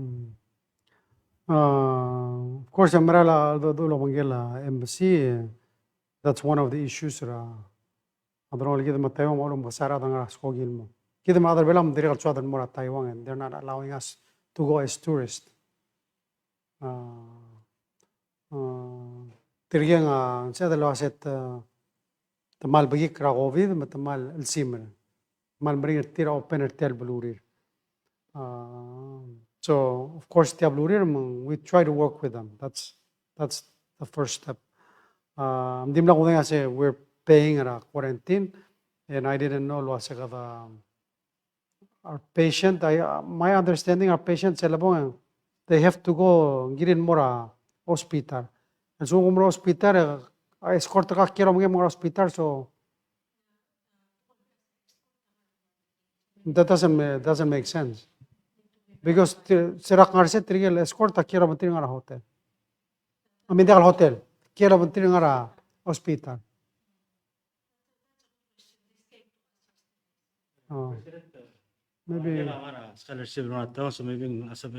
Of course, Amrala Dulo Mangela embassy, that's one of the issues. Adron kita Taiwan mau besar dengan skogil mo. Kita mau ada belam dari kalau sudah murah Taiwan and they're not allowing us to go as tourists. Tirgiang saya adalah aset temal bagi Krakowi, temal Elsimer, temal beri tira open hotel belurir. So of course, we try to work with them. That's the first step. Dimla ko nga say we're paying a quarantine, and I didn't know lo our patient. My understanding, our patients they have to go girin mora hospital. And so umro hospital, escort ka kira mga hospital. So that doesn't make sense. Because serak ngarse trigel escort kira mentri ngara hotel. Amin degal hotel kira mentri ngara hospital. Maybe scholarship not so maybe as a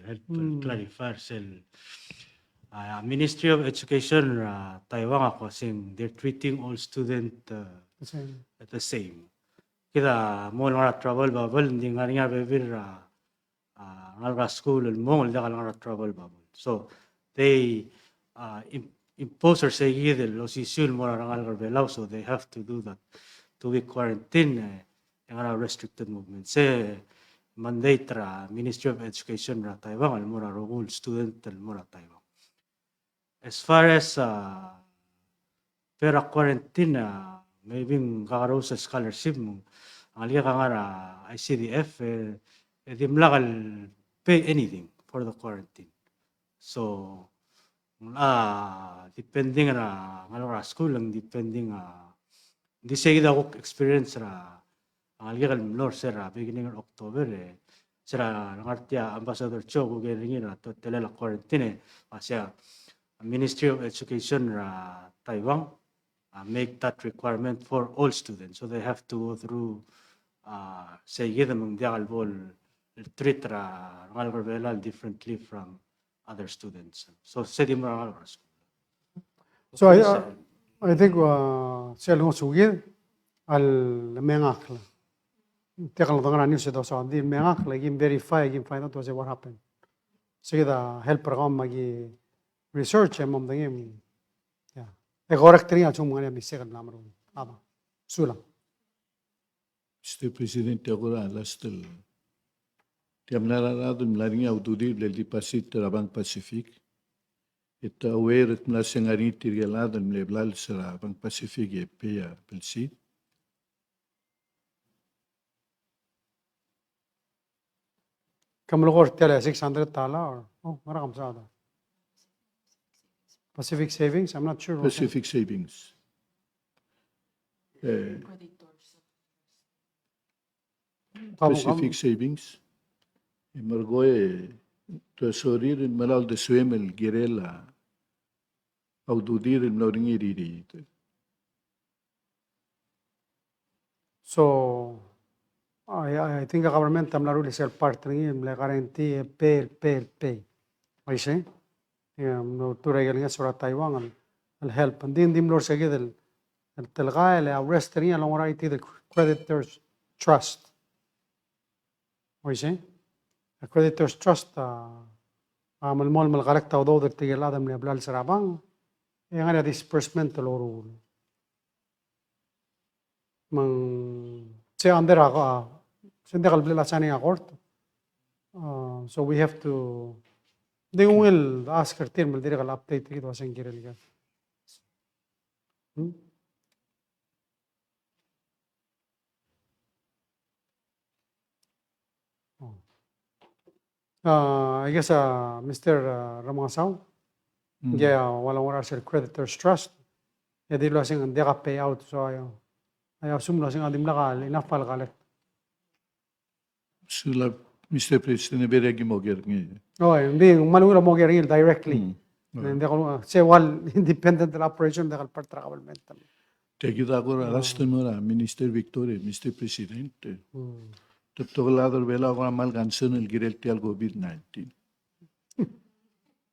help clarify Ministry of Education Taiwan ako sing they're treating all students at the same. Kita mo lang travel bubble hindi nga bebir ngalga school mo ngalga lang travel bubble. So they impose or say either los isul mo lang ngalga belaw, so they have to do that 2-week quarantine ang restricted movement. Say mandate Ministry of Education Taiwan mo rule student mo Taiwan. As far as pera quarantine, maybe kakaroon sa scholarship mo, ang liya ka nga ICDF, di mlakal pay anything for the quarantine. So, depending nga school lang, depending di sige daw experience ang liya kalmlor sira beginning of October sira nangartia Ambassador Cho gugeringin to telala quarantine asya Ministry of Education Taiwan make that requirement for all students. So they have to go through say them dial ball treat differently from other students. So say them So I think selong sugid al mengakla. Tekal dangan news ito sa di mengakla gim verify gim find out what happened. Sige da help program magi research mom dangem ya correct rin chung mga mistake namro aba sula Mr. Presidente agora last tiam nararado mlarinha auduri del pasit Bank Pacific et aware et mlasengari tirgelado mleblal sera Bank Pacific e pea pelsi kam lo tele 600 tala or maram sada Pacific Savings, I'm not sure. Pacific Savings. Pacific Savings. Margoe Tesoririn malal de suemel girela. Aududirin lauringiri. So I think the government am naruli sel partnering le guarantee pay. I see. No turaygal nga sura Taiwan al help and din lor sige del telga le arrest ni along right the creditors trust. I see. The creditors trust عمل مول من الغلق تاو دودر تيجي هذا من يبلال سرابان يعني disbursement لورو من سي أندرا سندق البلاد ثانية قرط so we have to they will ask her team will direct update كده واسين كير اللي I guess Mr. Ramasao yeah wala wala sir creditors trust ya di lo asing hindi ka payout so I assume lo asing adim lakal enough pal kalit Sula Mr. President beregi mogerni. oh hindi manura mo geril directly hindi ko say wal independent operation de kal partra government Tegida agora gastonora Minister Victoria, Mr. Presidente. Totoglador vela agora mal ganson el girelti al COVID-19.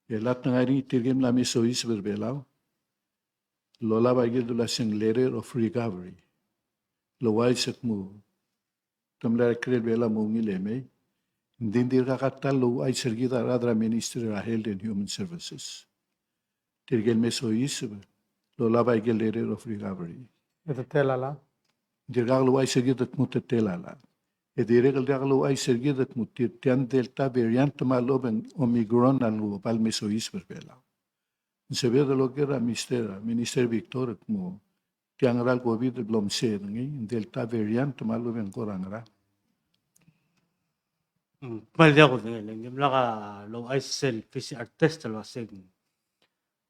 Elat ngari tirgem la misois verbelao. Lola bagir la letter of recovery. Lo waisak mo. Tamla krel vela mo ngileme. Dindir kakatal lo ay sergida radra Minister of Health and Human Services. Tirgem misois Lola bagir letter of recovery. ito telala Dirgag lo ay sergida tmutetelala. Ediregal diaglo ay sergidat mutir tian delta variant maloben omicron al palmesois verbela. Se ve de lo que era Minister Victor mo tiang ral COVID blomse ngi delta variant maloben korangra. Mal dia ko ngem laka lo ay self PCR test lo asing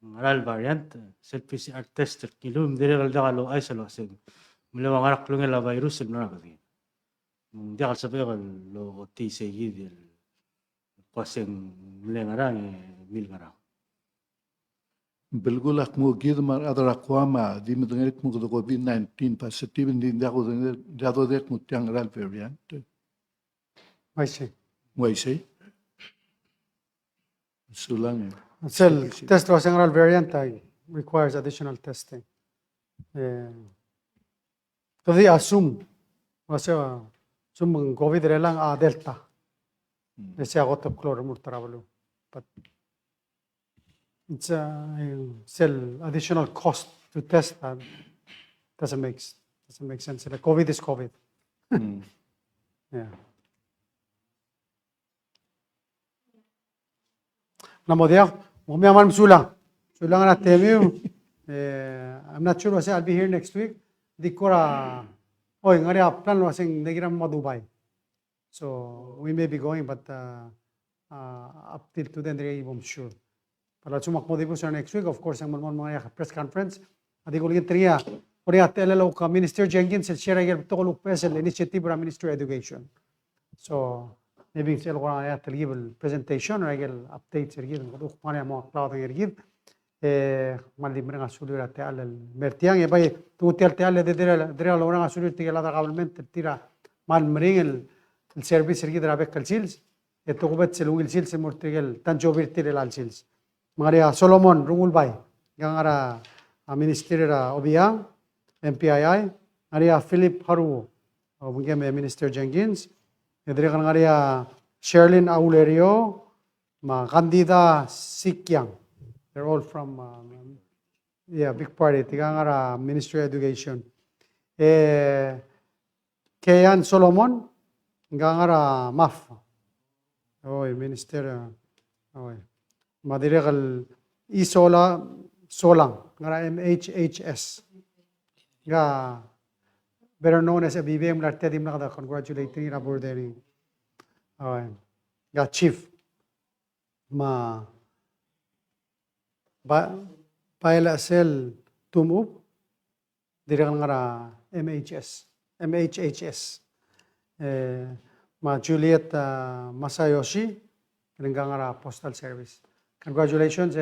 ngaral variant self PCR test kilum dire gal lo ay lo asing mula ngarak lo ngela virus no na Hindi ako sabi ko lo ti seguir el paseng lengarang milgarang. Belgulak mo gid mar adra kwama di medengit mo ko COVID-19 positive hindi ako dado det mo tiang ral variant. I see Why say? Sulang. cell test was general variant requires additional testing so they assume was sum COVID relang delta. Ese agoto chloromur travel, but it's a cell additional cost to test that doesn't make sense. Like COVID is COVID. Yeah. Namodia, umya man sulang na temi. I'm not sure I'll be here next week. Dikora. Oh, ngari plan wasing nagiram Dubai. So we may be going, but up till today, I'm sure. Para sumak mo dibo sa next week, of course, ang mga press conference. Adi ko ligit triya. Korea telelo ka Minister Jenkins share agad to ko special initiative para Minister Education. So maybe sila ko na give presentation or agad update sa gid ko paano mo cloud ang gid. Mali mo nga sulir at alal mertiang bay tutel teal de dira lo nga sulir tigala da government tira mal mring el service ergi dra bekal sils eto kubet selugil sils mortigel tanjo virtir el al sils Maria Solomon rungul bay gangara minister obia MPII Maria Philip Haru mungkin Minister Jenkins edre kan ngaria Sherlyn Aulerio ma Candida Sikyang. They're all from, big party. Tigangara Ministry of Education. Kayan Solomon, gangara MAF. Oy, Minister, Madiregal Solang, ngara MHHS. Ga, better known as BBM Lartedim Nakada, congratulating Raborderi. Ga Chief. Paila sel tumub dirang ngara MHHS ma Juliet Masayoshi Ngara Postal Service. Congratulations,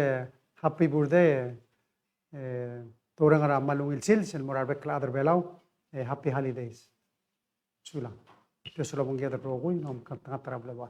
happy birthday. Ngara Malungil Sils, and Morarbek Other Belau, happy holidays. Sula. Just lo mong gada pro ko, nom katanga travel